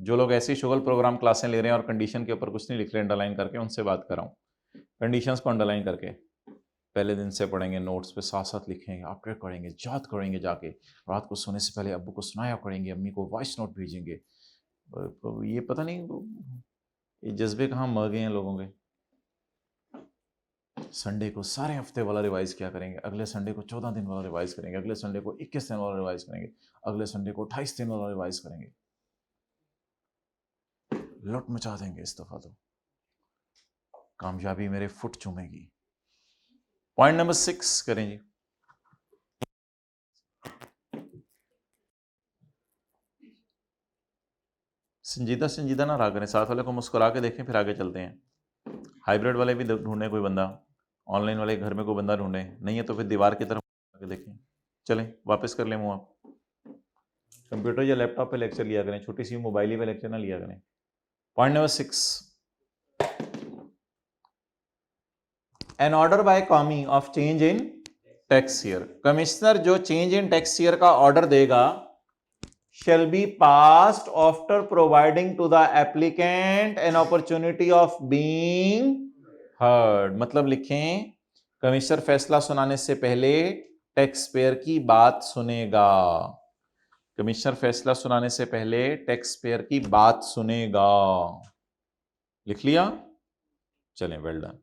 जो लोग ऐसी शुगल प्रोग्राम क्लासें ले रहे हैं और कंडीशन के ऊपर कुछ नहीं लिख रहे अंडरलाइन करके, उनसे बात कर रहा हूं। कंडीशंस को अंडरलाइन करके पहले दिन से पढ़ेंगे, नोट्स पे साथ साथ लिखेंगे, अपडेट करेंगे, याद करेंगे, जाके रात को सोने से पहले अब्बू को सुनाया करेंगे, अम्मी को वॉइस नोट भेजेंगे। ये पता नहीं ये जज्बे कहाँ मर गए हैं लोगों के। संडे को सारे हफ्ते वाला रिवाइज क्या करेंगे, अगले संडे को 14 दिन वाला रिवाइज करेंगे, अगले संडे को 21 दिन वाला रिवाइज करेंगे, अगले संडे को 28 दिन वाला रिवाइज करेंगे। लुट मचा देंगे इस दफा तो, कामयाबी मेरे फुट चूमेगी। पॉइंट नंबर 6 करें जी। संजीदा संजीदा ना रहा करें, साथ वाले को मुस्कुरा के देखें, फिर आगे चलते हैं। हाइब्रिड वाले भी ढूंढे कोई बंदा, ऑनलाइन वाले घर में कोई बंदा ढूंढे, नहीं है तो फिर दीवार की तरफ आगे देखें। चलें वापस कर लें मुँह आप। कंप्यूटर या लैपटॉप पे लेक्चर लिया करें, छोटी सी मोबाइल ही पे लेक्चर ना लिया करें। Point number 6, an order by commie of change in tax year. Commissioner जो चेंज इन टैक्स ईयर का ऑर्डर देगा shall be passed after providing to the applicant an opportunity of being heard। मतलब लिखें, commissioner फैसला सुनाने से पहले tax payer की बात सुनेगा। कमिश्नर फैसला सुनाने से पहले टैक्स पेयर की बात सुनेगा। लिख लिया? चलें, well done.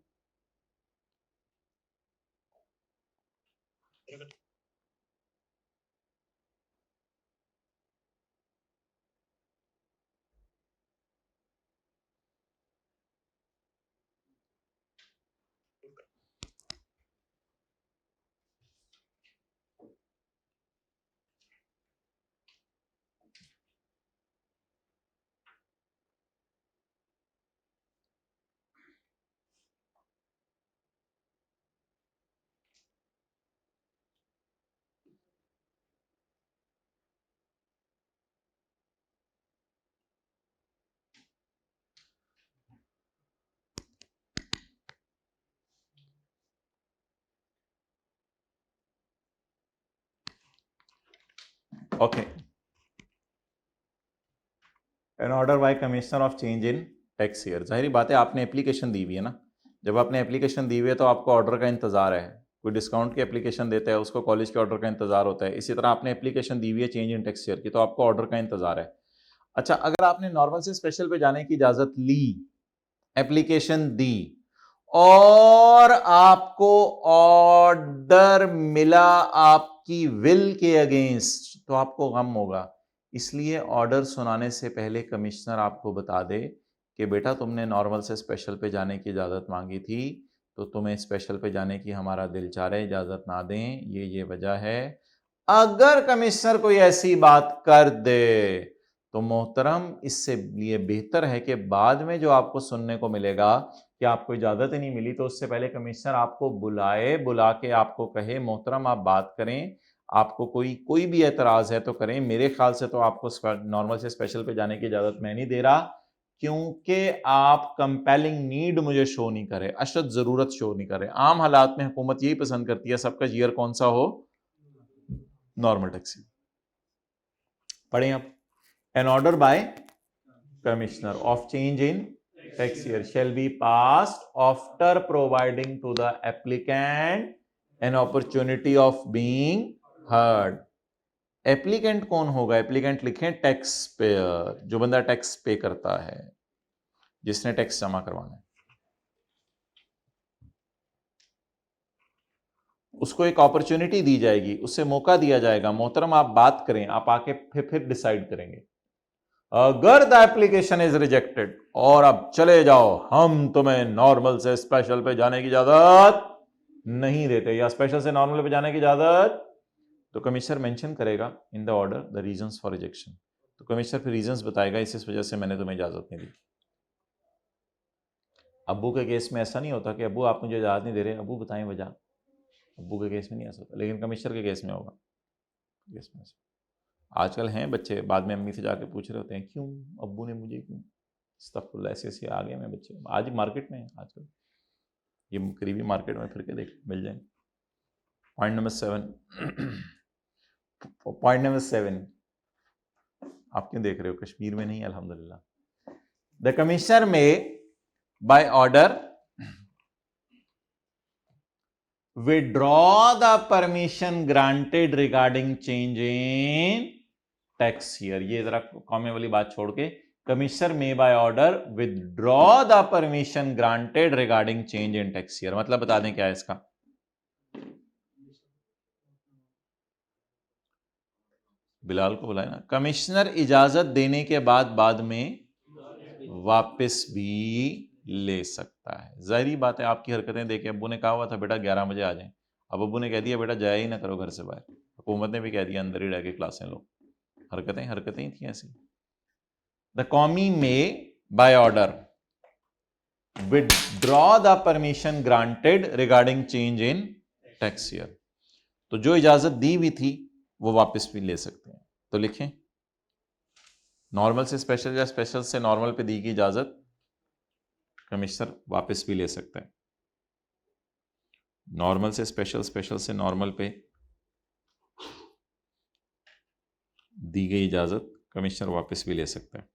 Okay, an order by commissioner of change in tax year. जाहिर बात है आपने एप्लीकेशन दी हुई है ना, जब आपने एप्लीकेशन दी हुई है तो आपको ऑर्डर का इंतजार है। कोई डिस्काउंट की एप्लीकेशन देता है उसको कॉलेज के ऑर्डर का इंतजार होता है, इसी तरह आपने एप्लीकेशन दी हुई है चेंज इन टैक्स ईयर की, तो आपको ऑर्डर का इंतजार है। अच्छा, अगर आपने नॉर्मल से स्पेशल पे जाने की इजाजत ली, एप्लीकेशन दी और आपको ऑर्डर मिला आपकी विल के अगेंस्ट, तो आपको गम होगा। इसलिए ऑर्डर सुनाने से पहले कमिश्नर आपको बता दे कि बेटा तुमने नॉर्मल से स्पेशल पे जाने की इजाज़त मांगी थी, तो तुम्हें स्पेशल पे जाने की हमारा दिल चाह रहा है, इजाज़त ना दें, ये वजह है। अगर कमिश्नर कोई ऐसी बात कर दे तो मोहतरम इससे लिए बेहतर है कि बाद में जो आपको सुनने को मिलेगा कि आपको इजाज़त ही नहीं मिली, तो उससे पहले कमिश्नर आपको बुलाए, बुला के आपको कहे मोहतरम आप बात करें, आपको कोई भी एतराज़ है तो करें। मेरे ख्याल से तो आपको नॉर्मल से स्पेशल पे जाने की इजाज़त मैं नहीं दे रहा, क्योंकि आप कंपेलिंग नीड मुझे शो नहीं करे, अशद ज़रूरत शो नहीं करे। आम हालात में हुकूमत यही पसंद करती है सबका ईयर कौन सा हो, नॉर्मल टैक्सी। पढ़ें आप। An order by commissioner of change in tax year shall be passed after providing to the applicant an opportunity of being heard। Applicant कौन होगा? एप्लीकेंट लिखें टैक्स पेयर, जो बंदा टैक्स पे करता है, जिसने टैक्स जमा करवाना है। उसको एक अपॉर्चुनिटी दी जाएगी, उससे मौका दिया जाएगा, मोहतरम आप बात करें, आप आके फिर डिसाइड करेंगे। अगर द एप्लीकेशन इज रिजेक्टेड और अब चले जाओ, हम तुम्हें नॉर्मल से स्पेशल पे जाने की इजाजत नहीं देते, या स्पेशल से नॉर्मल पे जाने की इजाजत, तो कमिश्नर मेंशन करेगा in the order the reasons for rejection. तो कमिश्नर फिर रीजंस बताएगा, इस वजह से मैंने तुम्हें इजाजत नहीं दी। अब्बू के केस में ऐसा नहीं होता कि अब्बू आप मुझे इजाजत नहीं दे रहे, अब्बू बताएं वजह। अब्बू के केस में नहीं ऐसा होता, लेकिन कमिश्नर के केस में होगा। केस में आजकल हैं बच्चे बाद में अम्मी से जाके पूछ रहे होते हैं, क्यों अब्बू ने मुझे, क्यों अस्तगफुरुल्लाह, ऐसे ऐसे आ गए मैं बच्चे, आज मार्केट में आजकल, ये करीबी मार्केट में फिर के देख मिल जाएंगे। पॉइंट नंबर 7 पॉइंट नंबर 7 आप क्यों देख रहे हो, कश्मीर में नहीं, अल्हम्दुलिल्लाह। The commissioner may by order withdraw the permission granted regarding change in tax year। ये जरा कॉमे वाली बात छोड़ के, commissioner may by order withdraw the permission granted regarding change in tax year, मतलब बता दें क्या है इसका। बिलाल को बुलाए ना। कमिश्नर इजाजत देने के बाद में वापस भी ले सकता है। जाहिर बात है, आपकी हरकतें देखे अब्बू ने कहा हुआ था बेटा 11 बजे आ जाएं, अब अब्बू ने कह दिया बेटा जाया ही ना करो घर से बाहर, हुकूमत ने भी कह दिया अंदर ही रह के क्लासें लो। हरकतें ही थी ऐसी। द कौमी may by order withdraw the permission granted regarding change in tax year, तो जो इजाजत दी हुई थी वो वापस भी ले सकते हैं। तो लिखें, नॉर्मल से स्पेशल या स्पेशल से नॉर्मल पे दी गई इजाजत कमिश्नर वापस भी ले सकता है। नॉर्मल से स्पेशल, स्पेशल से नॉर्मल पे दी गई इजाजत कमिश्नर वापस भी ले सकता है।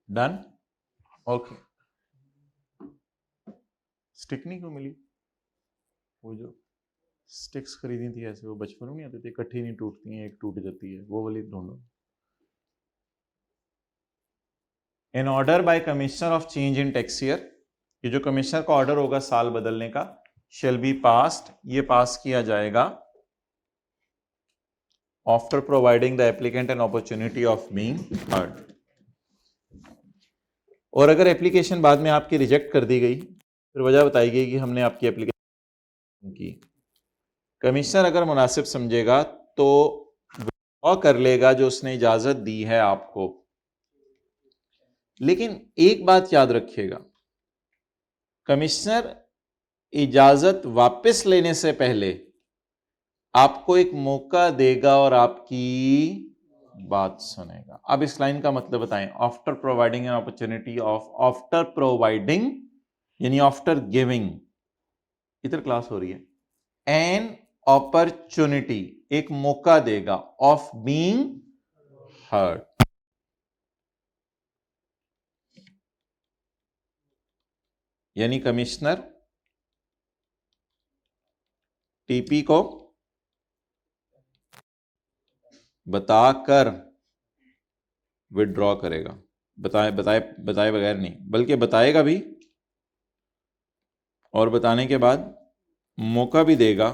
Done, okay. स्टिक नहीं क्यों मिली, वो जो स्टिक्स खरीदी थी ऐसे, वो बचपन में नहीं आती थी, इकट्ठी नहीं टूटती हैं, एक टूट जाती है, वो वाली ढूंढो। In order by commissioner of change in tax year, ये जो कमिश्नर का ऑर्डर होगा साल बदलने का, शेल बी पास्ड, ये पास किया जाएगा after providing the applicant an opportunity of being heard. और अगर एप्लीकेशन बाद में आपकी रिजेक्ट कर दी गई, फिर वजह बताई गई कि हमने आपकी एप्लीकेशन की, कमिश्नर अगर मुनासिब समझेगा तो विड्रॉ कर लेगा जो उसने इजाजत दी है आपको। लेकिन एक बात याद रखिएगा, कमिश्नर इजाजत वापस लेने से पहले आपको एक मौका देगा और आपकी बात सुनेगा। अब इस लाइन का मतलब बताएं, after providing an opportunity of, after providing यानी आफ्टर गिविंग, इधर क्लास हो रही है, एन अपॉर्चुनिटी एक मौका देगा, ऑफ बीइंग हर्ड, यानी कमिश्नर टीपी को बताकर विड्रॉ करेगा। बताए बगैर नहीं, बल्कि बताएगा भी, और बताने के बाद मौका भी देगा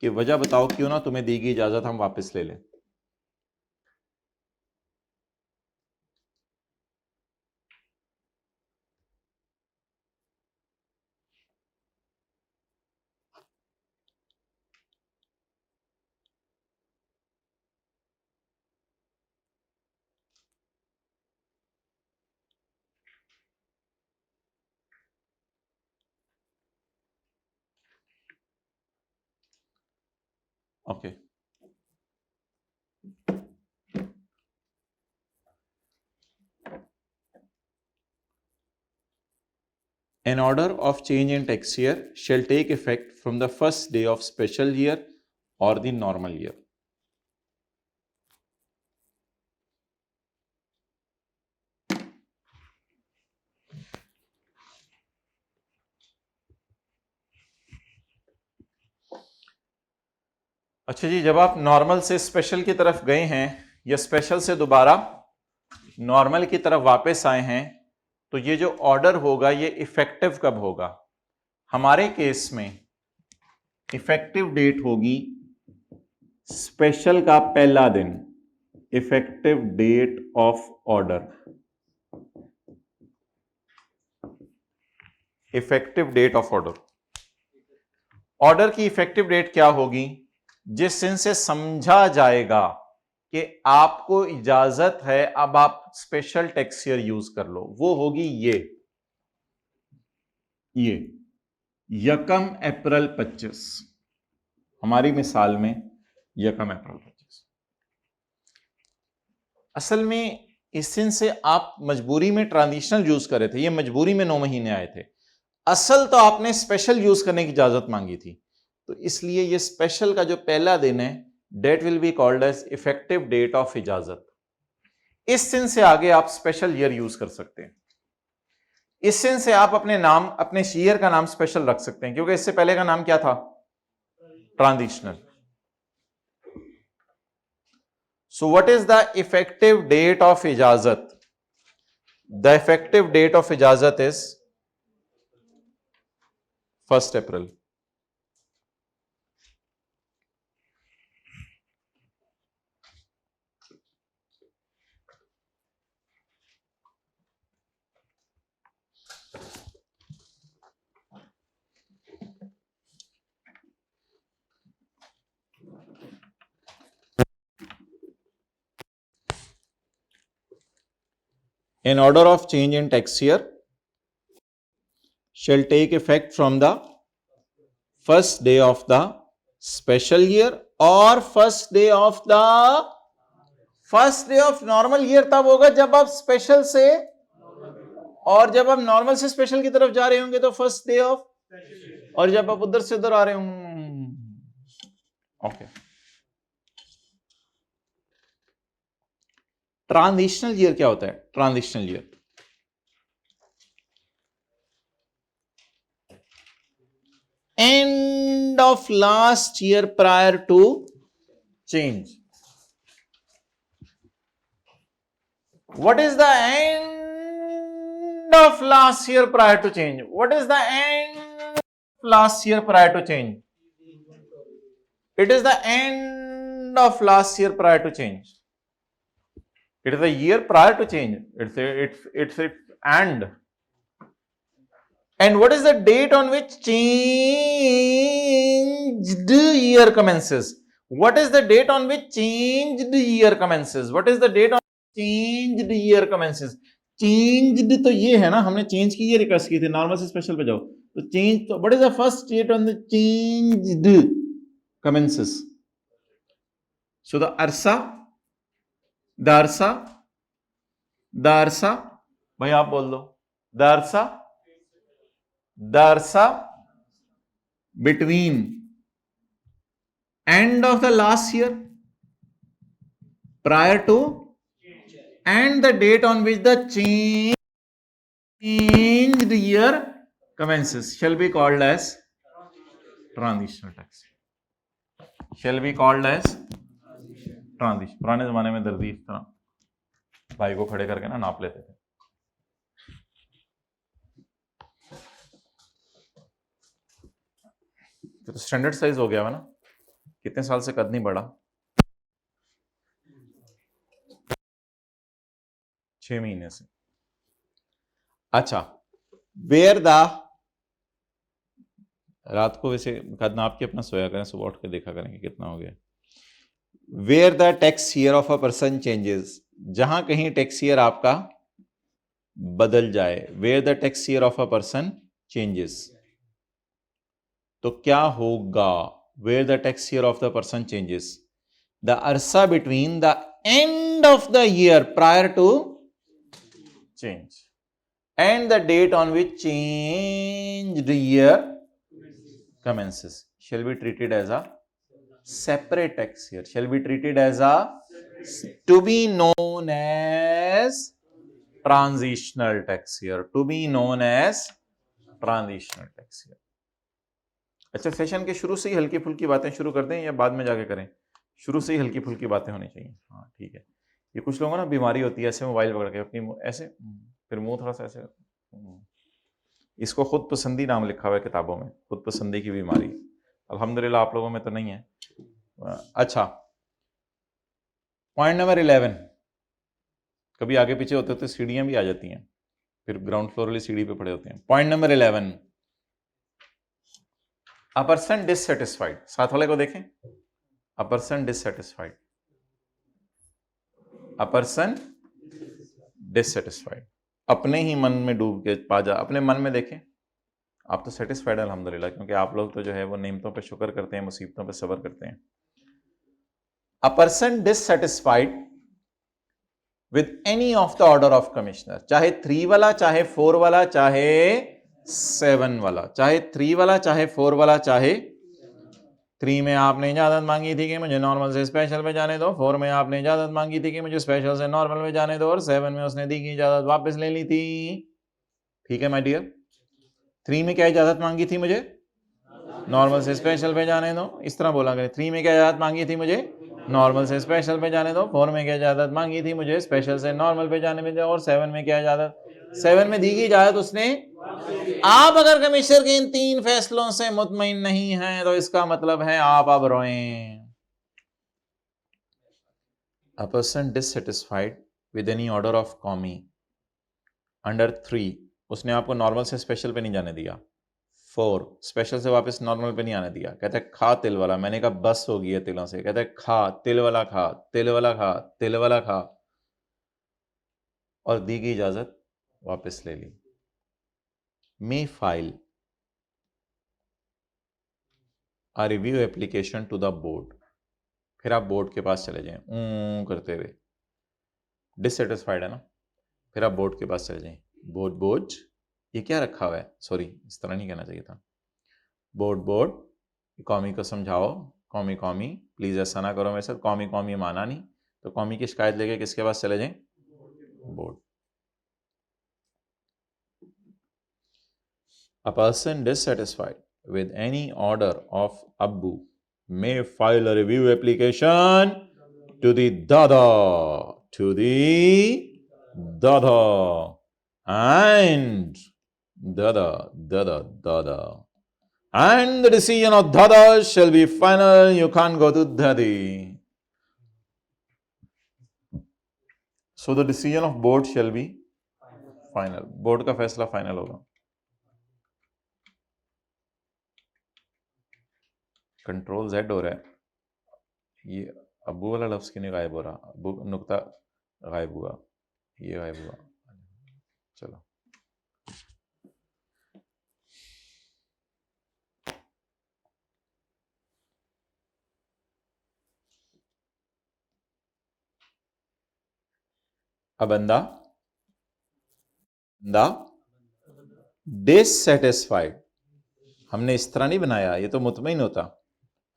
कि वजह बताओ क्यों ना तुम्हें दी गई इजाजत हम वापस ले लें। Okay An order of change in tax year shall take effect from the first day of special year or the normal year. अच्छा जी, जब आप नॉर्मल से स्पेशल की तरफ गए हैं या स्पेशल से दोबारा नॉर्मल की तरफ वापस आए हैं, तो ये जो ऑर्डर होगा ये इफेक्टिव कब होगा? हमारे केस में इफेक्टिव डेट होगी स्पेशल का पहला दिन, effective date of order. Effective date of order, order की इफेक्टिव डेट क्या होगी? जिस दिन से समझा जाएगा कि आपको इजाजत है अब आप स्पेशल टैक्स ईयर यूज कर लो, वो होगी ये 1 अप्रैल 25। हमारी मिसाल में 1 अप्रैल 25। असल में इस दिन से आप मजबूरी में ट्रांजिशनल यूज कर रहे थे, ये मजबूरी में 9 महीने आए थे, असल तो आपने स्पेशल यूज करने की इजाजत मांगी थी, तो इसलिए ये स्पेशल का जो पहला दिन है that will be called as effective date of इजाजत। इस दिन से आगे आप स्पेशल ईयर यूज कर सकते हैं। इस दिन से आप अपने नाम, अपने ईयर का नाम स्पेशल रख सकते हैं, क्योंकि इससे पहले का नाम क्या था? Transitional. So what is the effective date of इजाजत? द इफेक्टिव डेट ऑफ इजाजत is 1 April. An order of change in tax year shall take effect from the first day of the special year or first day of normal year। तब होगा जब आप special से, और जब आप normal से स्पेशल की तरफ जा रहे होंगे तो फर्स्ट डे ऑफ, और जब आप उधर से उधर आ रहे होंगे। ओके, ट्रांजिशनल ईयर क्या होता है? Transitional year end of last year prior to change. What is the end of last year prior to change? What is the end of last year prior to change? It is the end of last year prior to change. It is the year prior to change. It's and. And what is the date on which changed year commences? What is the date on which changed year commences? What is the date on which changed year commences? Changed तो ये है ना, हमने change की ये request की थी, normal से स्पेशल पे जाओ तो change तो what is the first date on the changed commences? So the अरसा, दारसा भाई आप बोल दो, दारसा between end of the last year prior to end the date on which the changed year commences shall be called as transitional tax, shall be called as transition. पुराने जमाने में दर्दी इस तरह भाई को खड़े करके ना नाप लेते थे। तो स्टैंडर्ड साइज हो गया है ना, कितने साल से कद नहीं बढ़ा? 6 महीने से। अच्छा, वेयर द, रात को वैसे कद नाप के अपना सोया करें, सुबह उठ के देखा करेंगे कितना हो गया। Where the tax year of a person changes, जहां कहीं टैक्स ईयर आपका बदल जाए, where the tax year of a person changes, तो क्या होगा? where the tax year of the person changes. The arsa between the end of the year prior to change and the date on which changed year commences shall be treated as a separate tax year, shall be treated as a to be known as transitional tax year, to be known as transitional tax year. अच्छा, session के शुरू से ही हल्की फुल्की बातें शुरू कर दें या बाद में जाके करें? शुरू से ही हल्की फुल्की बातें होनी चाहिए। हाँ ठीक है। ये कुछ लोगों को ना बीमारी होती है, ऐसे मोबाइल पकड़ के अपनी ऐसे, फिर मुंह थोड़ा सा ऐसे, इसको खुद पसंदी नाम लिखा हुआ है किताबों में, खुद पसंदी की बीमारी। अल्हम्दुलिल्लाह आप लोगों में तो नहीं है। अच्छा, पॉइंट नंबर 11, कभी आगे पीछे होते होते सीढ़ियां भी आ जाती हैं, फिर ग्राउंड फ्लोर वाली सीढ़ी पे पड़े होते हैं। Point number 11, a person dissatisfied, साथ वाले को देखें, a person dissatisfied, a person dissatisfied, अपने ही मन में डूब के पा जा, अपने मन में देखें। आप तो सेटिस्फाइड है अल्हम्दुलिल्लाह, क्योंकि आप लोग तो जो है वो नेमतों पे शुक्र करते हैं, मुसीबतों पे सब्र करते हैं। A person dissatisfied with any of the order of commissioner, चाहे 3 वाला, चाहे 4 वाला, चाहे 7 वाला, चाहे 3 वाला, चाहे 4 वाला, चाहे 3 में आपने इजाजत मांगी थी कि मुझे नॉर्मल से स्पेशल पे जाने दो, 4 में आपने इजाजत मांगी थी कि मुझे स्पेशल से नॉर्मल में जाने दो, और 7 में उसने दी की इजाजत वापस ले ली थी। ठीक है माय डियर, 3 में क्या इजाजत मांगी थी मुझे? नॉर्मल से स्पेशल पे जाने दो, इस तरह बोला करें। 3 में क्या इजाजत मांगी थी मुझे? नॉर्मल से स्पेशल पे जाने दो। 4 में क्या इजाजत मांगी थी मुझे? स्पेशल से नॉर्मल पे जाने में दो। और 7 में क्या इजाजत? 7 में दी गई इजाजत उसने। आप अगर कमिश्नर के इन 3 फैसलों से मुतमईन नहीं हैं तो इसका मतलब है आप अब रोएं। A person dissatisfied with any order of commie under 3, उसने आपको नॉर्मल से स्पेशल पे नहीं जाने दिया। 4, स्पेशल से वापस नॉर्मल पे नहीं आने दिया। कहते हैं खा तिल वाला, मैंने कहा बस हो गई है तिलों से। कहते हैं खा तिल वाला, खा तिल वाला, खा तिल वाला, खा, और दी गई इजाजत वापस ले ली। May file a review application to the board, फिर आप बोर्ड के पास चले जाएं करते हुए, डिससेटिस्फाइड है ना, फिर आप बोर्ड के पास चले जाएं। बोर्ड, बोर्ड, ये क्या रखा हुआ है? सॉरी, इस तरह नहीं कहना चाहिए था। बोर्ड, बोर्ड, कौमी को समझाओ, कौमी कौमी, प्लीज ऐसा ना करो मेरे साथ, कौमी कौमी माना नहीं, तो कौमी की शिकायत लेके किसके पास चले जाएं? Board. A person dissatisfied with any order of Abu may file a review application to the Dada, and and the decision of Dada shall be final. You can't go to Dadi. So the decision of board shall be final. Board का फैसला final होगा। Control Z हो रहा है, ये अबू वाला लफ्ज क्यों नहीं गायब हो रहा? अबू नुक्ता गायब हुआ, ये गायब हुआ। चलो, अब बंदा डिससेटिस्फाइड, हमने इस तरह नहीं बनाया, ये तो मुतमईन होता,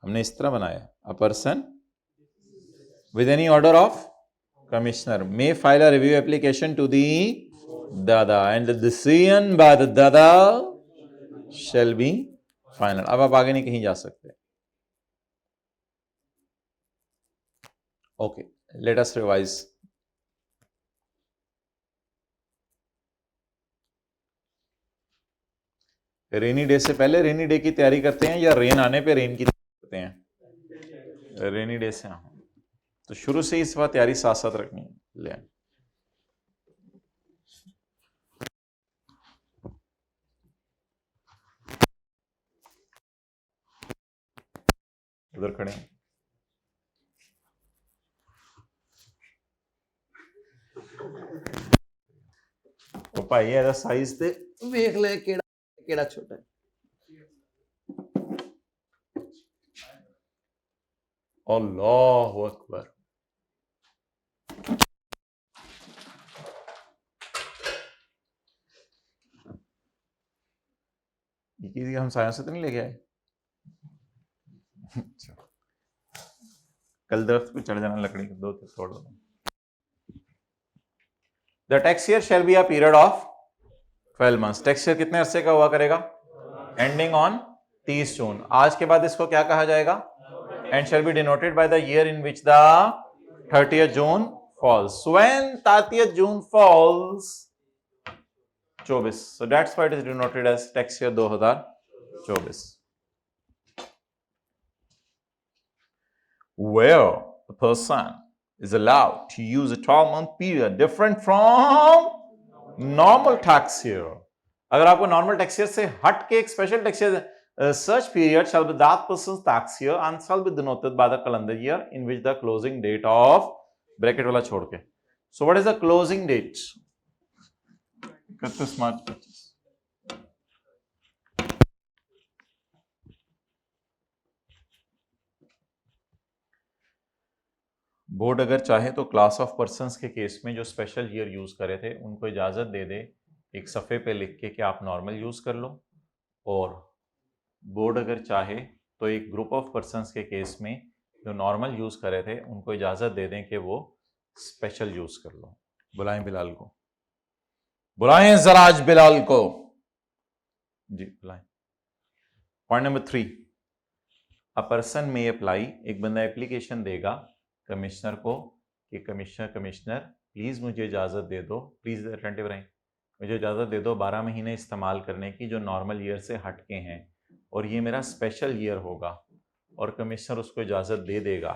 हमने इस तरह बनाया। A person with any order of commissioner may file a review application to the दादा and the decision by the दादा शैल बी फाइनल। अब आप आगे नहीं कहीं जा सकते। Okay, let us revise. Rainy day से पहले रेनी डे की तैयारी करते हैं या रेन आने पे रेन की तैयारी करते हैं? रेनी डे से। हाँ, तो शुरू से ही इस बार तैयारी साथ साथ रखनी है। ले उधर खड़े हैं, ओ भाई ਇਹਦਾ ਸਾਈਜ਼ ਤੇ ਵੇਖ ਲੈ ਕਿਹੜਾ ਕਿਹੜਾ ਛੋਟਾ ਹੈ। अल्लाहु अकबर। ये हम साया से तो नहीं लेके आए? कल दरख्त पे चढ़ जाना लकड़ी के दो तोड़ दो। The tax year shall be a period of 12 months. Tax year कितने अरसे का हुआ करेगा? एंडिंग ऑन 30 जून। आज के बाद इसको क्या कहा जाएगा? And shall be denoted by the year in which the 30th June falls. When 30th June falls 24. So that's why it is denoted as tax year 2024. Where a person is allowed to use a 12-month period different from normal tax year. अगर आपको normal tax year से हट के एक special tax year, such period shall be that person's tax year and shall be denoted by the calendar year in which the closing date of bracket वाला छोड़ के. So what is the closing date? 31 March 25. Board अगर चाहे तो class of persons के case में जो special year use करे थे उनको इजाजत दे दे एक सफ़े पे लिख के कि आप नॉर्मल यूज कर लो, और बोर्ड अगर चाहे तो एक ग्रुप ऑफ पर्संस के केस में जो नॉर्मल यूज करे थे उनको इजाजत दे दें कि वो स्पेशल यूज कर लो. बुलाएं बिलाल को, बुलाएं जरा आज बिलाल को जी, बुलाएं. Point number 3, a person may apply. एक बंदा एप्लीकेशन देगा कमिश्नर को कि कमिश्नर प्लीज मुझे इजाजत दे दो, प्लीज अटेंटिव रहें, मुझे इजाजत दे दो 12 महीने इस्तेमाल करने की जो नॉर्मल ईयर से हटके हैं और ये मेरा स्पेशल ईयर होगा. और कमिश्नर उसको इजाजत दे देगा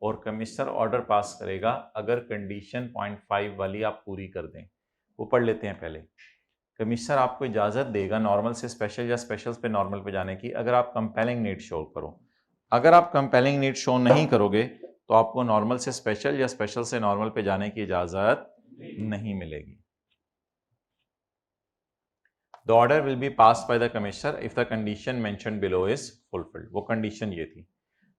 और कमिश्नर ऑर्डर पास करेगा अगर कंडीशन 0.5 वाली आप पूरी कर दें. वो पढ़ लेते हैं पहले. कमिश्नर आपको इजाजत देगा नॉर्मल से स्पेशल या स्पेशल पे नॉर्मल पे जाने की अगर आप कंपेलिंग नीड शो करो. अगर आप कंपेलिंग नीड शो नहीं करोगे तो आपको नॉर्मल से स्पेशल या स्पेशल से नॉर्मल पे जाने की इजाजत नहीं मिलेगी. The order will be passed by the commissioner if the condition mentioned below is fulfilled. वो कंडीशन ये थी.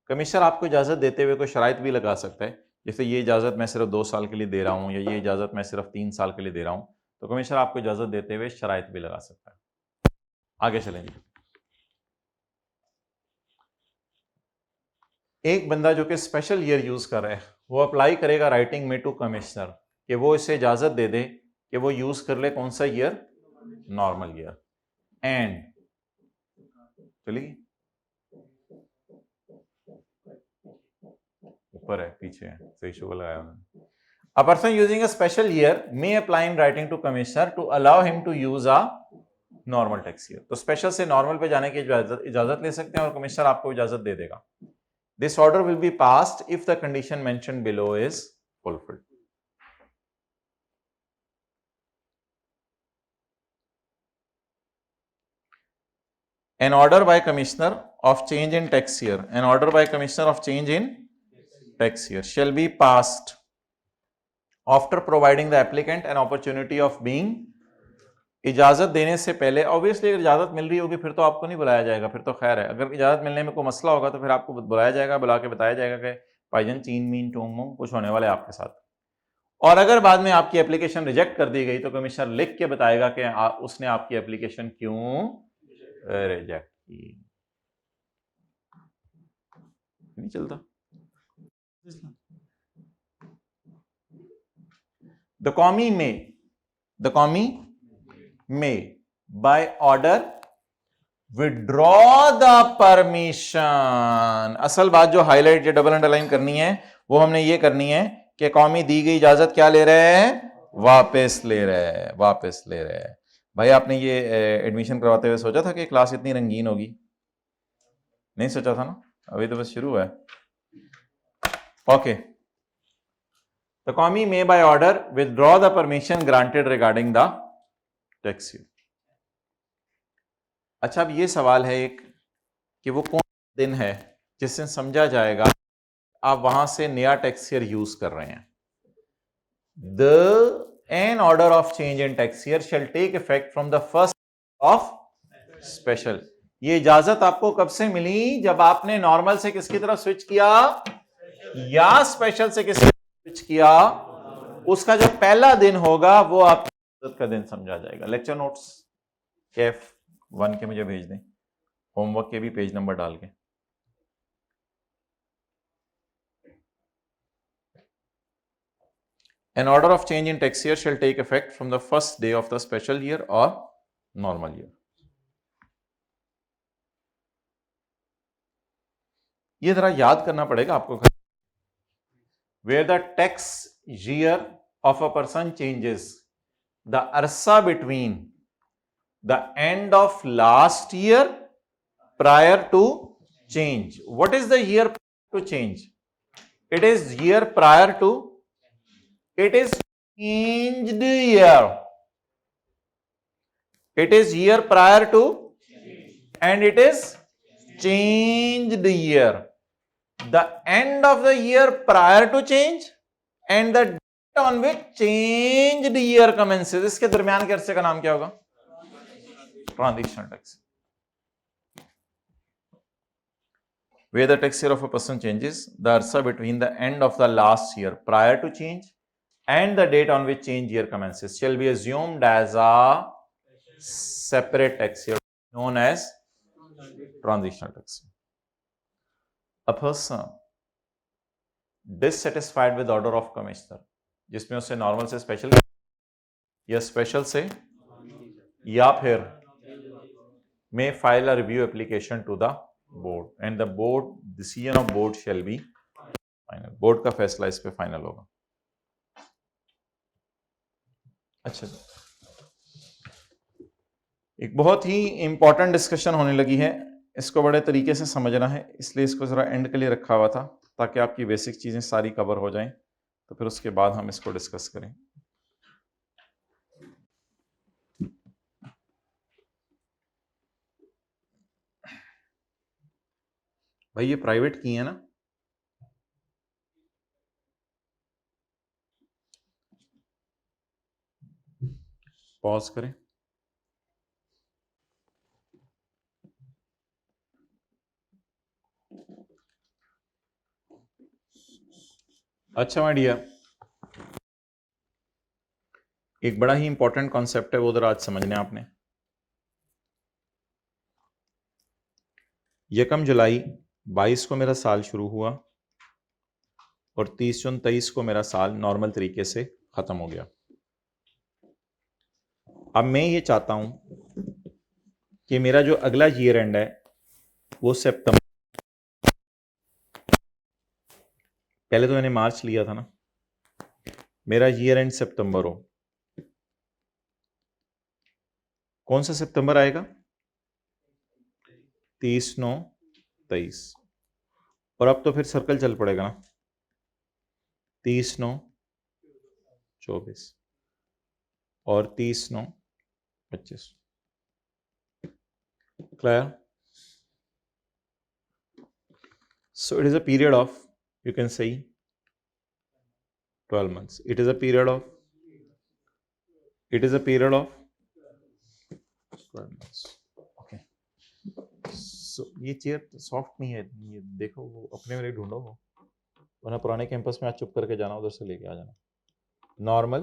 कमिश्नर आपको इजाजत देते हुए कोई शराइत भी लगा सकता है, जैसे ये इजाजत मैं सिर्फ 2 साल के लिए दे रहा हूँ या ये इजाजत मैं सिर्फ 3 साल के लिए दे रहा हूँ, तो कमिश्नर आपको इजाजत देते हुए शराइत भी लगा सकता है. आगे चलेंगे. एक बंदा जो कि स्पेशल ईयर यूज कर रहा है वो अप्लाई करेगा राइटिंग में टू कमिश्नर कि वो इसे इजाजत दे दे कि वो यूज कर ले कौन सा ईयर? Normal year. एंड चलिए ऊपर है पीछे है, सही शो लगाया उन्होंने. A person using a special year may apply in writing to commissioner to allow him to use a normal tax year. तो स्पेशल से नॉर्मल पे जाने की इजाजत ले सकते हैं और कमिश्नर आपको इजाजत दे देगा. This order will be passed if the condition mentioned below is fulfilled. An order by commissioner of change in tax year, an order by commissioner of change in tax year shall be passed after providing the applicant an opportunity of being. इजाजत देने से पहले. Obviously अगर इजाजत मिल रही होगी फिर तो आपको नहीं बुलाया जाएगा, फिर तो खैर है. अगर इजाजत मिलने में कोई मसला होगा तो फिर आपको बुलाया जाएगा, बुला के बताया जाएगा कि भाईजान चीन मीन टोंग मोंग कुछ होने वाला है आपके साथ. और अगर बाद में आपकी एप्लीकेशन रिजेक्ट कर दी गई तो कमिश्नर लिख के बताएगा कि उसने आपकी एप्लीकेशन क्यों रिजेक्ट की. नहीं चलता. The commie may by order withdraw the permission. असल बात जो हाईलाइट या डबल अंडरलाइन करनी है वो हमने ये करनी है कि कौमी दी गई इजाजत क्या ले रहे हैं? वापस ले रहे हैं. भाई आपने ये एडमिशन करवाते हुए सोचा था कि क्लास इतनी रंगीन होगी? नहीं सोचा था ना, अभी तो बस शुरू हुआ है. ओके. The कौमी may by order withdraw the permission granted regarding the tax year. अच्छा, अब ये सवाल है एक कि वो कौन दिन है जिससे समझा जाएगा आप वहां से नया टैक्स ईयर यूज कर रहे हैं. An order of change in tax year shall take effect from the first of special. ये इजाजत आपको कब से मिली? जब आपने नॉर्मल से किसकी तरफ स्विच किया? या स्पेशल से किसी स्विच किया, उसका जो पहला दिन होगा वो आपकी का दिन समझा जाएगा। लेक्चर नोट्स F1 के मुझे भेज दें, होमवर्क के भी पेज नंबर डाल के। An order of change in tax year shall take effect from the first day of the special year or normal year. ये जरा याद करना पड़ेगा आपको। Where the tax year of a person changes, the arsa between the end of last year prior to change. What is the year to change? It is year prior to, it is changed year. It is year prior to and it is changed year. The end of the year prior to change and the date on which changed year commences. इसके दरमियान के अरसे का नाम क्या होगा? Transitional tax. Where the tax year of a person changes, the arsa between the end of the last year prior to change and the date on which change year commences shall be assumed as a separate tax year known as transitional tax. A person dissatisfied with order of commissioner, जिसमें उसे normal से special या special से या फिर may file a review application to the board and the board decision of board shall be final. Board का फैसला इस पे फाइनल होगा। अच्छा, एक बहुत ही इंपॉर्टेंट डिस्कशन होने लगी है, इसको बड़े तरीके से समझना है, इसलिए इसको जरा एंड के लिए रखा हुआ था ताकि आपकी बेसिक चीजें सारी कवर हो जाएं, तो फिर उसके बाद हम इसको डिस्कस करें। भाई ये प्राइवेट की है ना? पॉज करें। अच्छा माय डियर, एक बड़ा ही इंपॉर्टेंट कॉन्सेप्ट है, वो उधर आज समझने आपने। यकम जुलाई 22 को मेरा साल शुरू हुआ और 30 जून 23 को मेरा साल नॉर्मल तरीके से खत्म हो गया। अब मैं ये चाहता हूं कि मेरा जो अगला ईयर एंड है वो सितंबर, पहले तो मैंने मार्च लिया था ना, मेरा ईयर एंड सितंबर हो। कौन सा सितंबर आएगा? 30/9/23। और अब तो फिर सर्कल चल पड़ेगा ना, 30/9/24 और 30/9/25। Clear? So it is a period of, you can say 12 months. It is a period of 12 months. Okay. So ये चेयर सॉफ्ट नहीं है, ये देखो, वो अपने में ढूंढो, वो वरना पुराने कैंपस में आज चुप करके जाना, उधर से लेके आ जाना। Normal,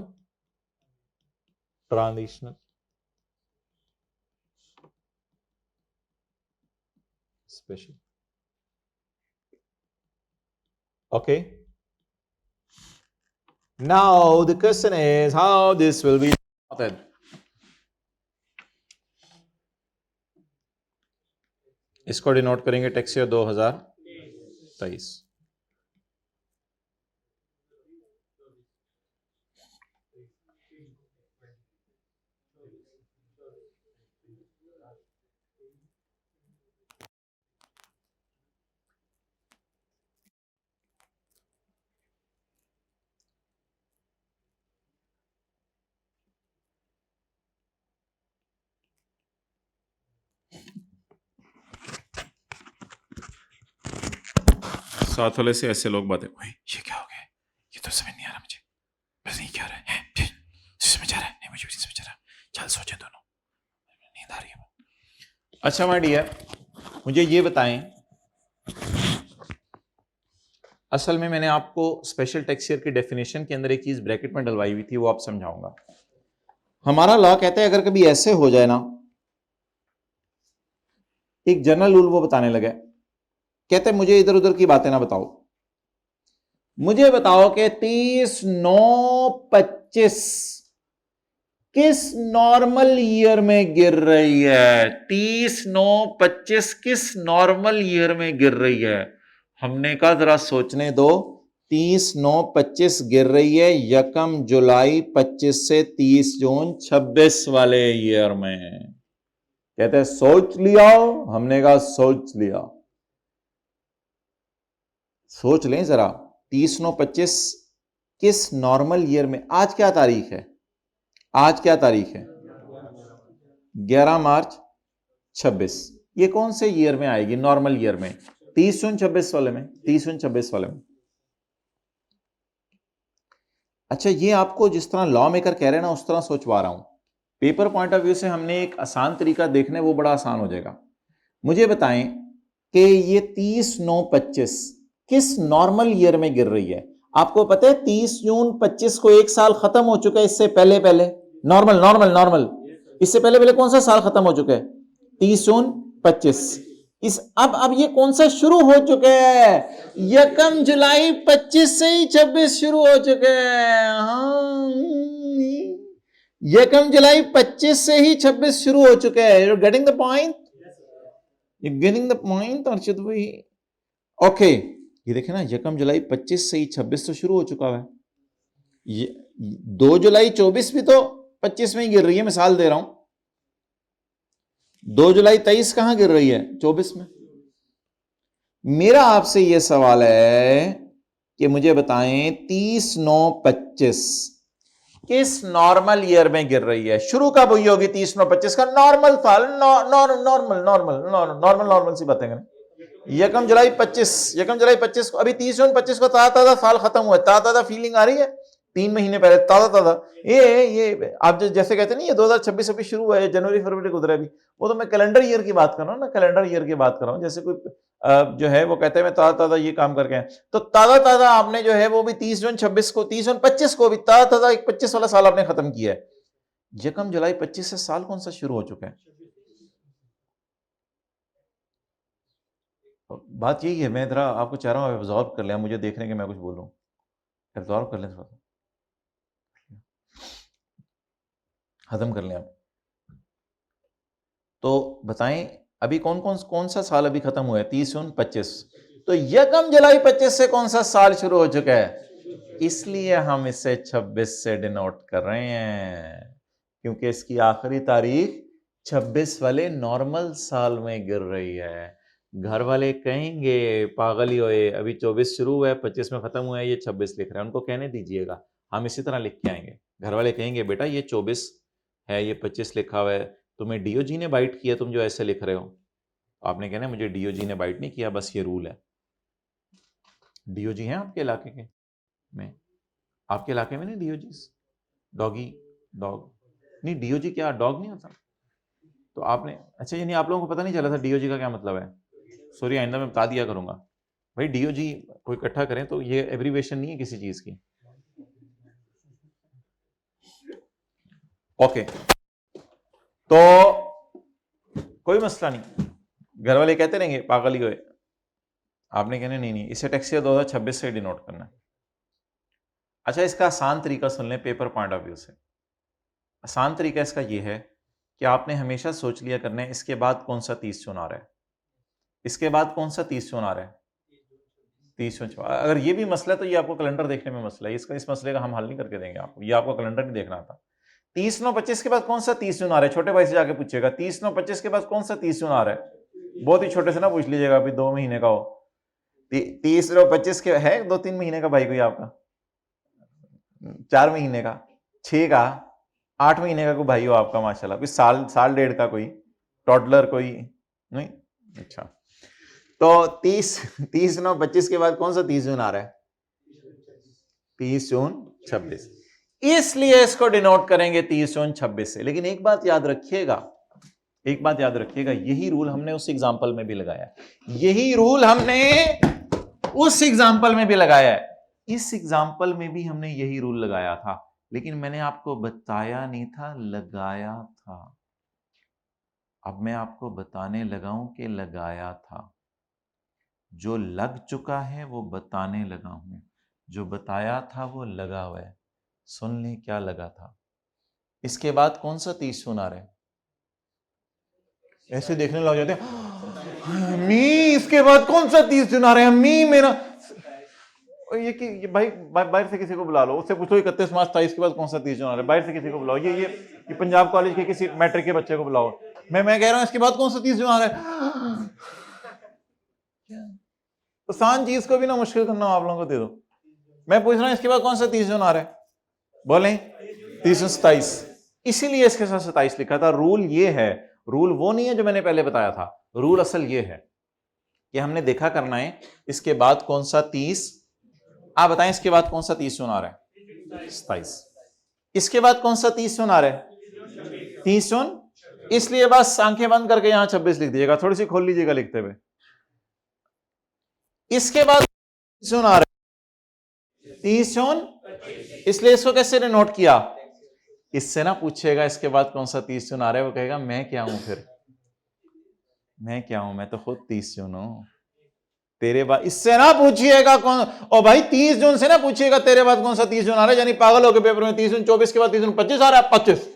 transitional, special. Okay. Now the question is how this will be started. इसको डिनोट करेंगे टैक्स ईयर 2023। साथ वाले से ऐसे लोग बातें, भाई ये क्या हो गया, ये तो समझ नहीं आ रहा मुझे, बस नहीं क्या हो रहा है, समझ आ रहा है, नहीं मुझे भी नहीं समझ आ रहा, चल सोचे दोनों, नींद आ रही है। अच्छा माय डियर, मुझे ये बताएं असल में मैंने आपको स्पेशल टैक्स ईयर की डेफिनेशन के अंदर एक चीज ब्रैकेट में डलवाई हुई थी, वो आप समझाऊंगा। हमारा लॉ कहता है अगर कभी ऐसे हो जाए ना, एक जनरल रूल वो बताने लगे, कहते मुझे इधर उधर की बातें ना बताओ, मुझे बताओ कि 30/9/25 किस नॉर्मल ईयर में गिर रही है? 30/9/25 किस नॉर्मल ईयर में गिर रही है? हमने कहा जरा सोचने दो। 30/9/25 गिर रही है 1 जुलाई 25 से 30 जून 26 वाले ईयर में। कहते हैं सोच लिया। हमने कहा सोच लिया। सोच लें जरा, 30/9/25 किस नॉर्मल ईयर में? आज क्या तारीख है? आज क्या तारीख है? 11 मार्च 26। ये कौन से ईयर में आएगी? नॉर्मल ईयर में 30 जून 26 वाले में, 30 जून 26 वाले में। अच्छा, ये आपको जिस तरह लॉ मेकर कह रहे हैं ना, उस तरह सोचवा रहा हूं। पेपर पॉइंट ऑफ व्यू से हमने एक आसान तरीका देखना है, वो बड़ा आसान हो जाएगा। मुझे बताएं कि ये 30/9/25 किस नॉर्मल ईयर में गिर रही है? आपको पता है 30 जून 25 को एक साल खत्म हो चुका है। इससे पहले पहले नॉर्मल नॉर्मल नॉर्मल इससे पहले पहले कौन सा साल खत्म हो चुका है? 30 जून 25। इस अब ये कौन सा शुरू हो चुका है? 1 जुलाई 25 से ही 26 शुरू हो चुके हैं। हाँ, 1 जुलाई 25 से ही 26 शुरू हो चुके हैं। You getting the point? You getting the point Arshad भाई? ओके, ये देखे ना, 1 जुलाई 25 से ही 26 तो शुरू हो चुका है। ये 2 जुलाई 24 भी तो 25 में ही गिर रही है, मिसाल दे रहा हूं। 2 जुलाई 23 कहां गिर रही है? 24 में। मेरा आपसे यह सवाल है कि मुझे बताएं 30/9/25 किस नॉर्मल ईयर में गिर रही है? शुरू कब हुई होगी 30/9/25 का? नॉर्मल साल, नॉर्मल सी बातें करें। 1 जुलाई 25 को, अभी 30 जून 25 को ताजा साल खत्म हुआ है। ताजा फीलिंग आ रही है? 3 महीने पहले ताजा ये आप जैसे कहते नहीं, ये 2026 अभी शुरू हुआ है, जनवरी फरवरी गुजरा भी। वो तो मैं कैलेंडर ईयर की बात कर रहा हूँ ना, कैलेंडर ईयर की बात कर रहा हूँ। जैसे कोई जो है वो कहते हैं मैं ताजा ये काम करके आए, तो ताजा आपने जो है वो भी 30 जून 26 को, 30 जून 25 को भी ताजा 25 वाला साल आपने खत्म किया है। 1 जुलाई 25 से साल कौन सा शुरू हो चुका है? बात यही है, मैं जरा आपको चाह रहा हूँ एब्जॉर्ब कर लिया, मुझे देखने के मैं कुछ बोलूँ, एब्जॉर्ब कर लें, थोड़ा हजम कर लें आप। तो बताएं अभी कौन सा साल अभी खत्म हुआ है? 30 जून 25। तो 1 जुलाई 25 से कौन सा साल शुरू हो चुका है? इसलिए हम इसे 26 से डिनोट कर रहे हैं, क्योंकि इसकी आखिरी तारीख 26 वाले नॉर्मल साल में गिर रही है। घर वाले कहेंगे पागल ही होए, अभी 24 शुरू हुआ है, 25 में खत्म हुआ है, ये 26 लिख रहे हैं। उनको कहने दीजिएगा, हम इसी तरह लिख के आएंगे। घर वाले कहेंगे बेटा ये 24 है, ये 25 लिखा हुआ है, तुम्हें डीओजी ने बाइट किया, तुम जो ऐसे लिख रहे हो। आपने कहना मुझे डीओजी ने बाइट नहीं किया, बस ये रूल है। डीओजी हैं आपके इलाके के में? आपके इलाके में नहीं डीओजी? डॉगी, डॉग नहीं, डीओजी क्या डॉग नहीं होता? तो आपने, अच्छा यानी आप लोगों को पता नहीं चला था डीओजी का क्या मतलब है? सॉरी, आइंदा मैं बता दिया करूंगा भाई। डीओजी कोई इकट्ठा करें तो ये एब्रीवेशन नहीं है किसी चीज की। ओके, तो कोई मसला नहीं, घर वाले कहते रहेंगे पागल ही हुए। आपने कहना नहीं, इसे टैक्स ईयर 2026 से डिनोट करना है। अच्छा, इसका आसान तरीका सुन लें पेपर पॉइंट ऑफ व्यू से। आसान तरीका इसका यह है कि आपने हमेशा सोच लिया करना है इसके बाद कौन सा 30 जून आ रहा है, इसके बाद कौन सा 30 जून आ रहा है, 30 जून। अगर ये भी मसला है तो ये आपको कैलेंडर देखने में मसला है, इस मसले का हम हल नहीं करके देंगे आपको, ये आपको कैलेंडर नहीं देखना था। 30/9/25 के बाद कौन सा 30 जून आ रहा है? छोटे भाई से जाके पूछेगा 30/9/25 के बाद कौन सा 30 जून आ रहा है। बहुत ही छोटे से ना पूछ लीजिएगा, अभी 2 महीने का हो। 30/25 के है 2-3 महीने का भाई कोई आपका, 4 महीने का, 6 का, 8 महीने का कोई भाई हो आपका माशाल्लाह, कोई साल डेढ़ का कोई टॉडलर कोई नहीं? अच्छा, तो 30/9/25 के बाद कौन सा 30 जून आ रहा है? 30 जून 26। इसलिए इसको डिनोट करेंगे 30 जून 26 से। लेकिन एक बात याद रखिएगा, यही रूल हमने उस एग्जांपल में भी लगाया, यही रूल हमने उस एग्जाम्पल में भी लगाया है, इस एग्जाम्पल में भी हमने यही रूल लगाया था, लेकिन मैंने आपको बताया नहीं था, लगाया था। अब मैं आपको बताने लगा हूं कि लगाया था। जो लग चुका है वो बताने लगा हूं, जो बताया था वो लगा हुआ है। सुन ले क्या लगा था। इसके बाद कौन सा 30 सुना रहे? ऐसे देखने लग जाते हैं, मी इसके बाद कौन सा 30 सुना रहे हैं, मी मेरा ये कि ये भाई बाहर से किसी को बुला लो, उससे पूछो 31 मार्च 23 के बाद कौन सा 30 सुना रहे, बाहर से किसी को बुलाओ, ये पंजाब कॉलेज के किसी मैट्रिक के बच्चे को बुलाओ, मैं कह रहा हूं इसके बाद कौन सा 30 सुना रहे। आसान चीज को भी ना मुश्किल करना आप लोगों को दे दो। मैं पूछ रहा हूं इसके बाद कौन सा 30 सुना रहे, बोले 30 27, इसीलिए इसके साथ 27 लिखा था। रूल ये है, रूल वो नहीं है जो मैंने पहले बताया था, रूल असल ये है कि हमने देखा करना है इसके बाद कौन सा 30, आप बताएं इसके बाद कौन सा 30 सुना रहा है, 27। इसके बाद कौन सा 30 सुना रहा है, 30 सुन, इसलिए बस आंखें बंद करके यहां 26 लिख दीजिएगा, थोड़ी सी खोल लीजिएगा लिखते हुए। इसके बाद सुना रहा है 30 सुन, इसलिए इसको कैसे नोट किया, इससे ना पूछेगा इसके बाद कौन सा 30 सुना रहा है, वो कहेगा मैं क्या हूं, फिर मैं क्या हूं, मैं तो खुद 30 जून हूं। तेरे बाद इससे ना पूछिएगा कौन, ओ भाई 30 जून से ना पूछिएगा तेरे बाद कौन सा 30 जून आ रहा है, यानी पागल हो गए पेपर में 30 जून 24 के बाद 30 जून 25 आ रहा है, 25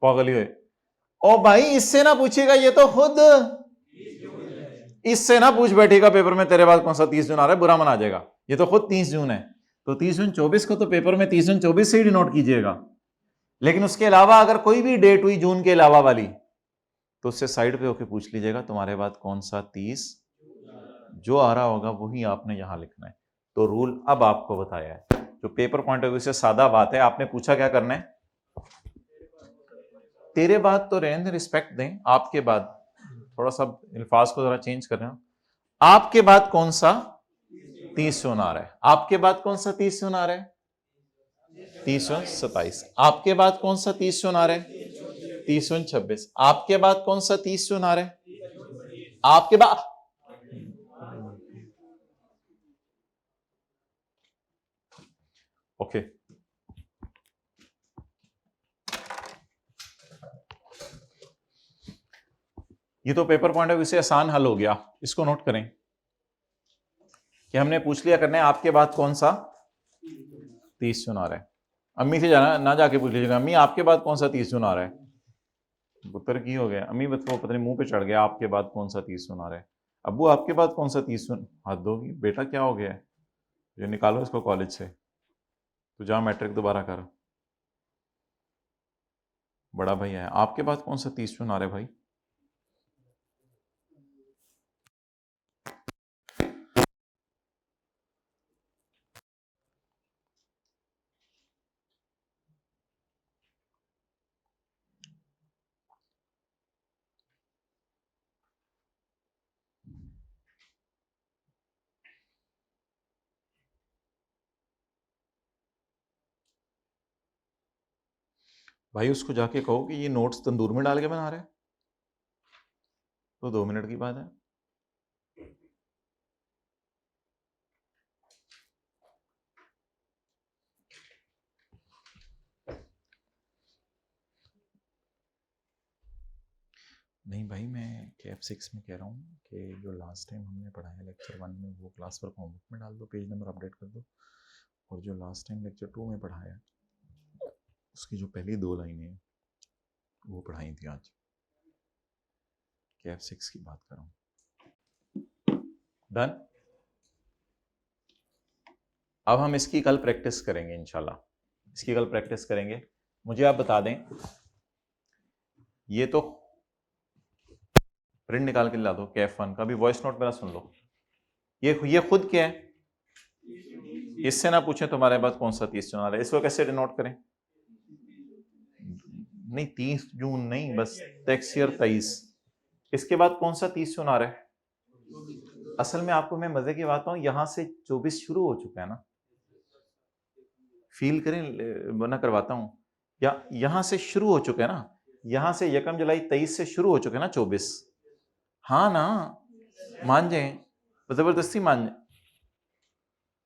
पागल ही हुए। ओ भाई इससे ना पूछिएगा, ये तो खुद, इससे ना पूछ बैठेगा पेपर में तेरे बाद कौन सा 30 जून आ रहा है, बुरा मन आ जाएगा, ये तो खुद 30 जून है। तो 30 जून 24 को तो पेपर में 30 जून 24 से ही डिनोट कीजिएगा, लेकिन उसके अलावा अगर कोई भी डेट हुई जून के अलावा वाली तो उससे साइड पे होके पूछ लीजिएगा तुम्हारे बाद कौन सा 30, जो आ रहा होगा वही आपने यहां लिखना है। तो रूल अब आपको बताया है, जो पेपर पॉइंट ऑफ व्यू से सादा बात है। आपने पूछा क्या करना है, तेरे बाद तो रहने रिस्पेक्ट दें, आपके बाद थोड़ा सा अल्फाज को जरा चेंज कर रहे हैं। आपके बाद कौन सा 30 सुना रहा है, आपके बाद कौन सा 30 सुना रहा है, 30 27। आपके बाद कौन सा 30 सुना रहा है, 30 26। आपके बाद कौन सा 30 सुना रहा है, आपके बाद ओके। ये तो पेपर पॉइंट ऑफ व्यू से आसान हल हो गया, इसको नोट करें कि हमने पूछ लिया करना है आपके बाद कौन सा 30 सुना रहा है। अम्मी से जाना ना जाके पूछ लीजिएगा, अम्मी आपके बाद कौन सा 30 सुना रहा है, पुत्र की हो गया, अम्मी बस वो पता नहीं मुंह पे चढ़ गया, आपके बाद कौन सा 30 सुना रहा है, अब्बू आपके बाद कौन सा 30 सुन, हाथ दोगी बेटा क्या हो गया है, ये निकालो इसको कॉलेज से, तो जा मैट्रिक दोबारा कर। बड़ा भैया है, आपके बाद कौन सा 30 सुना रहा है भाई, भाई उसको जाके कहो कि ये नोट्स तंदूर में डाल के बना रहे हैं, तो 2 मिनट की बात है। नहीं भाई मैं कैप 6 में कह रहा हूँ कि जो लास्ट टाइम हमने पढ़ाया लेक्चर 1 में वो क्लास वर्क होमवर्क में डाल दो, पेज नंबर अपडेट कर दो, और जो लास्ट टाइम लेक्चर 2 में पढ़ाया उसकी जो पहली 2 लाइनें हैं वो पढ़ाई थी आज, कैप 6 की बात कर रहा हूँ। डन। अब हम इसकी कल प्रैक्टिस करेंगे इंशाल्लाह, इसकी कल प्रैक्टिस करेंगे। मुझे आप बता दें, ये तो प्रिंट निकाल के ला दो कैफ 1 का, भी वॉइस नोट मेरा सुन लो। ये खुद क्या है, इससे ना पूछे तुम्हारे बाद कौन सा 30 सुना रहा है, इसको कैसे डिनोट करें, नहीं 30 जून नहीं, बस टेक्स्ट ईयर 23। इसके बाद कौन सा 30 सुना रहा है, असल में आपको मैं मजे की बात हूं, यहां से 24 शुरू हो चुका है ना, फील करें बना करवाता हूं, या यहां से शुरू हो चुका है ना, यहां से 1 जुलाई 23 से शुरू हो चुके हैं ना 24, हाँ ना, मान जाए, जबरदस्ती मान जाए,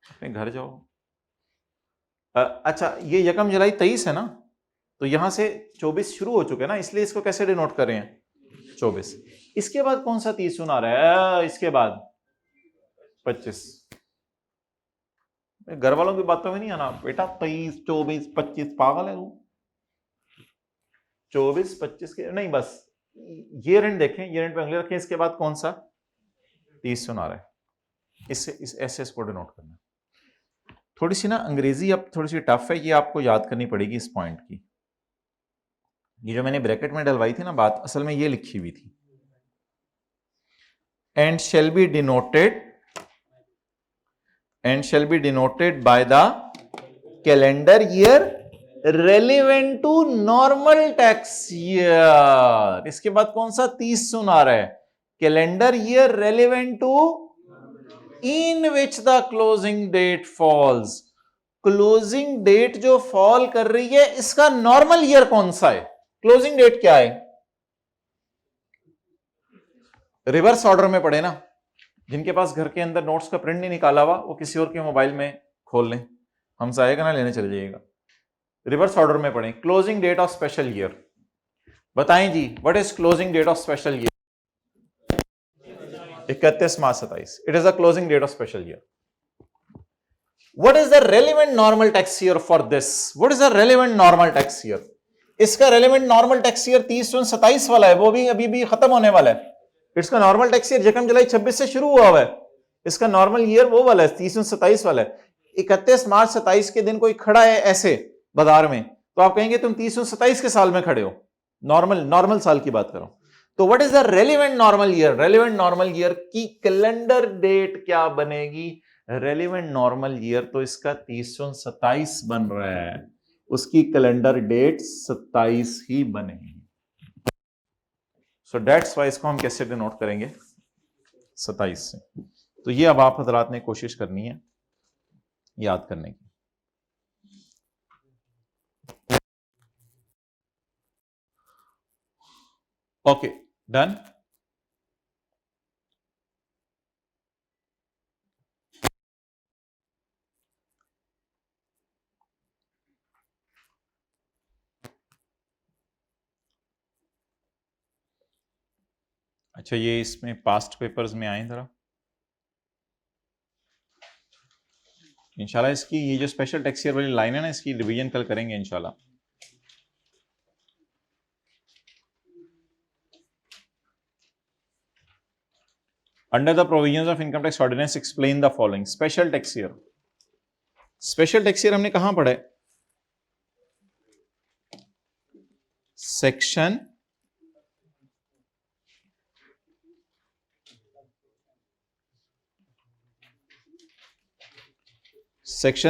अपने घर जाओ। अच्छा, ये यकम जुलाई 23 है ना, तो यहां से 24 शुरू हो चुके हैं ना, इसलिए इसको कैसे डिनोट कर रहे हैं 24। इसके बाद कौन सा 30 सुना रहा है? इसके बाद 25। घर वालों की बातों में नहीं आना बेटा। 23 24 25 पागल है तू? 24 25 के नहीं, बस ये रेंट देखें, ये रेंट पे अंगले रखें, इसके बाद कौन सा 30 सुना रहा है, इससे इस ऐसे इसको डिनोट करना। थोड़ी सी ना अंग्रेजी अब थोड़ी सी टफ है, ये आपको याद करनी पड़ेगी इस पॉइंट की। ये जो मैंने ब्रैकेट में डलवाई थी ना बात, असल में ये लिखी हुई थी, and shall be denoted by the calendar year relevant to normal tax year. इसके बाद कौन सा 30 सुना रहा है? Calendar year relevant to in which the closing date falls. Closing date जो फॉल कर रही है, इसका नॉर्मल ईयर कौन सा है? क्लोजिंग डेट क्या है? रिवर्स ऑर्डर में पढ़े ना, जिनके पास घर के अंदर नोट्स का प्रिंट नहीं निकाला हुआ, वो किसी और के मोबाइल में खोल लें, हमसे आएगा ना लेने चले जाइएगा। रिवर्स ऑर्डर में पढ़ें। Closing date of special year, बताएं जी, what is closing date of special year? 31 March 27। It is the closing date of special year. What is the relevant normal tax year for this? What is the relevant normal tax year? इसका relevant normal tax year 30 June 27 वाला है, वो भी अभी भी खत्म होने वाला है। इसका नॉर्मल टैक्स ईयर यकम जुलाई 26 से शुरू हुआ है, इसका नॉर्मल ईयर वो वाला है 30 जून 27 वाला है। 31 मार्च 27 के दिन कोई खड़ा है ऐसे बाजार में, तो आप कहेंगे तुम 30 जून 27 के साल में खड़े हो। नॉर्मल साल की बात करो। तो what is the relevant normal year? Relevant normal year की कैलेंडर डेट क्या बनेगी? रेलेवेंट नॉर्मल ईयर तो इसका 30 जून 27 बन रहा है, उसकी कैलेंडर डेट 27 ही बनेगी। सो डेट्स वाइज को हम कैसे डिनोट करेंगे? 27 से। तो ये अब आप हजरात ने कोशिश करनी है याद करने की। Okay, done. अच्छा, ये इसमें पास्ट पेपर्स में आए जरा इंशाल्लाह। इसकी ये जो स्पेशल टैक्स ईयर वाली लाइन है ना, इसकी रिवीजन कल करेंगे इंशाल्लाह। Under the provisions of income tax ordinance explain the following. Special tax year, special tax year हमने कहां पढ़ा है? सेक्शन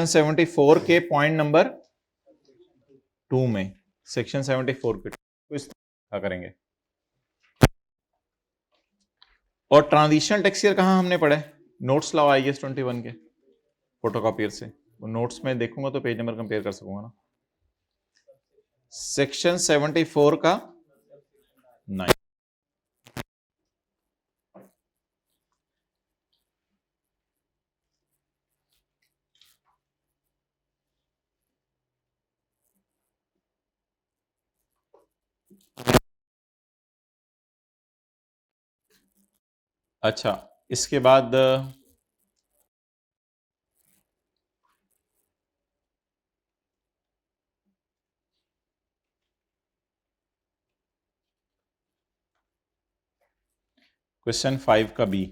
74 के पॉइंट नंबर 2 में, सेक्शन 74 के इस तरह करेंगे। और ट्रांजिशनल टैक्स ईयर कहां हमने पढ़ा है? नोट्स लाओ IAS 21 के फोटोकॉपियर से, वो नोट्स में देखूंगा तो पेज नंबर कंपेयर कर सकूंगा ना। सेक्शन 74 का 9। अच्छा, इसके बाद क्वेश्चन 5 का बी।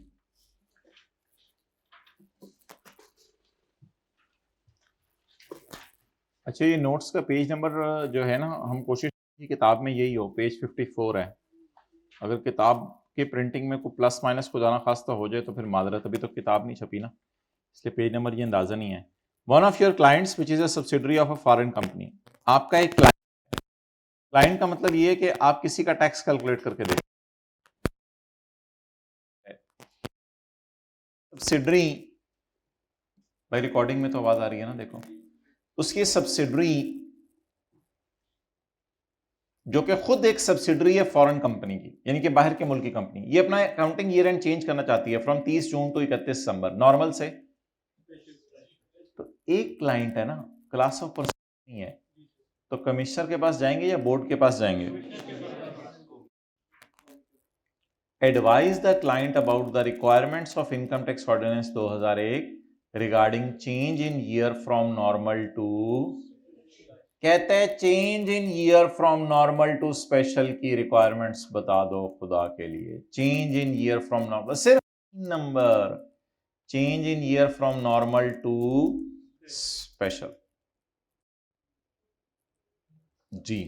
अच्छा, ये नोट्स का पेज नंबर जो है ना, हम कोशिश की किताब में यही हो, पेज 54 है। अगर किताब के प्रिंटिंग में कोई प्लस माइनस को जाना खास तो हो जाए तो फिर माजरत, अभी तो किताब नहीं छपी ना, इसलिए पेज नंबर ये अंदाजा नहीं है। One of your clients which is a subsidiary of a foreign company. आपका एक क्लाइंट का मतलब ये है कि आप किसी का टैक्स कैलकुलेट करके दें। सब्सिडरी, भाई रिकॉर्डिंग में तो आवाज आ रही है ना, देखो। उसकी सब्सिडरी जो कि खुद एक सब्सिडरी है फॉरेन कंपनी की, यानी कि बाहर के मुल्क की कंपनी, ये अपना अकाउंटिंग ईयर एंड चेंज करना चाहती है from 30 June to 31 December, normal से एक क्लाइंट है ना, क्लास ऑफ पर्सन नहीं है, तो कमिश्नर के पास जाएंगे या बोर्ड के पास जाएंगे? Advise the client about the requirements of income tax ordinance 2001 regarding change in year from normal to, कहते हैं change in year from normal to special की रिक्वायरमेंट्स बता दो खुदा के लिए। Change in year from normal, सिर्फ number, change in year from normal to special. जी,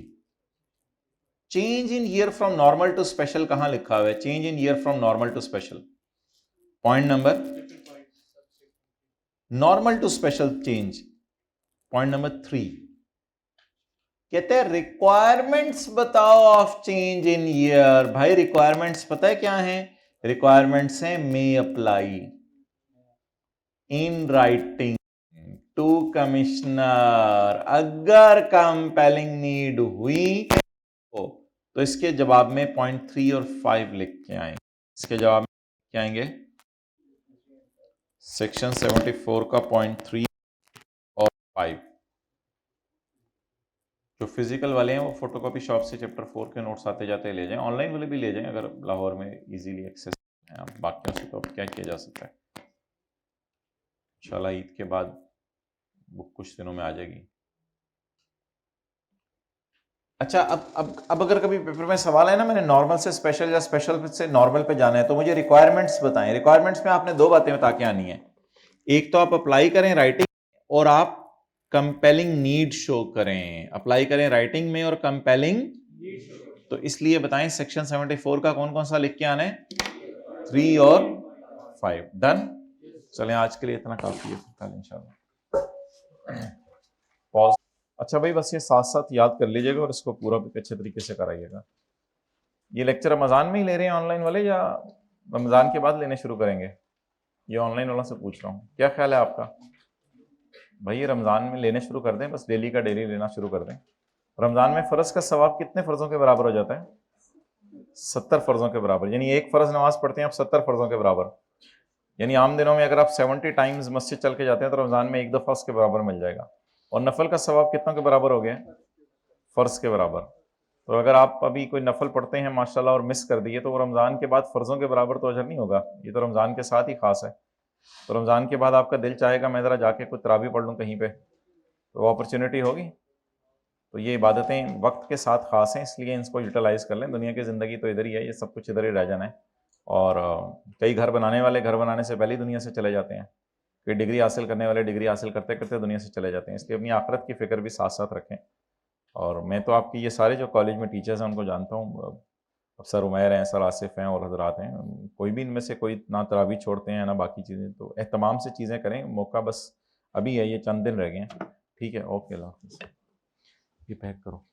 change in year from normal to special कहां लिखा हुआ है? Change in year from normal to special, point number, normal to special change, point number 3। कहते हैं requirements बताओ of change in year. भाई requirements पता है क्या है? रिक्वायरमेंट्स है may apply in writing to commissioner, अगर कंपेलिंग नीड हुई तो इसके जवाब में पॉइंट 3 और 5 लिख के आएंगे। इसके जवाब में क्या आएंगे? सेक्शन 74 का पॉइंट 3 और 5। जो फिजिकल वाले हैं वो फोटोकॉपी शॉप से चैप्टर 4 के नोट्स आते जाते ले जाएं, ऑनलाइन वाले भी ले जाएं अगर लाहौर में इजीली एक्सेस है। आप बाकियों से तो अब क्या किया जा सकता है, इंशाल्लाह ईद के बाद बुक कुछ दिनों में आ जाएगी। अच्छा, अब अगर कभी पेपर में सवाल है ना, मैंने नॉर्मल से स्पेशल या स्पेशल से नॉर्मल पे जाना है, तो मुझे रिक्वायरमेंट्स बताएं। रिक्वायरमेंट्स में आपने दो बातें बता के आनी है, एक तो आप अप्लाई करें राइटिंग और आप कंपेलिंग नीड शो करें। अप्लाई करें राइटिंग में और कंपेलिंग, तो इसलिए बताएं सेक्शन 74 का कौन कौन सा लिख के आना है? 3 और 5। डन? चलें आज के लिए इतना काफी है, कल इंशाल्लाह। पॉज। अच्छा भाई, बस ये साथ साथ याद कर लीजिएगा और इसको पूरा भी अच्छे तरीके से कराइएगा। ये लेक्चर रमजान में ही ले रहे हैं ऑनलाइन वाले या रमजान के बाद लेने शुरू करेंगे? ये ऑनलाइन वाला से पूछ रहा हूँ, क्या ख्याल है आपका? भाई ये रमजान में लेने शुरू कर दें, बस डेली का डेली लेना शुरू कर दें। रमजान में फ़र्ज का सवाब कितने फ़र्ज़ों के बराबर हो जाता है? 70 फ़र्ज़ों के बराबर, यानी एक फ़र्ज़ नमाज पढ़ते हैं आप 70 फ़र्ज़ों के बराबर। यानी आम दिनों में अगर आप 70 टाइम्स मस्जिद चल के जाते हैं तो रमज़ान में एक दफ़ा उसके बराबर मिल जाएगा। और नफल का सवाब कितनों के बराबर हो गया? फ़र्ज़ के बराबर। तो अगर आप अभी कोई नफल पढ़ते हैं माशाल्लाह और मिस कर दिए तो वो रमज़ान के बाद फ़र्ज़ों के बराबर तो अजर नहीं होगा, ये तो रमज़ान के साथ ही ख़ास है। तो रमज़ान के बाद आपका दिल चाहेगा मैं ज़रा जाके कुछ तरावी पढ़ लूँ कहीं पे, तो वो अपॉर्चुनिटी होगी। तो ये इबादतें वक्त के साथ ख़ास हैं, इसलिए इनको यूटिलाइज़ कर लें। दुनिया की ज़िंदगी तो इधर ही है, ये सब कुछ इधर ही रह जाना है। और कई घर बनाने वाले घर बनाने से पहले ही दुनिया से चले जाते हैं, कई डिग्री हासिल करने वाले डिग्री हासिल करते करते दुनिया से चले जाते हैं, इसलिए अपनी आखिरत की फ़िक्र भी साथ साथ रखें। और मैं तो आपकी ये सारे जो कॉलेज में टीचर्स हैं उनको जानता हूँ, सर उमैर हैं, सर आसिफ हैं और हजरात हैं, कोई भी इनमें से कोई ना तरावी छोड़ते हैं ना बाकी चीज़ें, तो एहतमाम से चीज़ें करें। मौका बस अभी है, ये चंद दिन रह गए हैं। ठीक है, ओके, अल्लाह हाफ़िज़। ये पैक करो।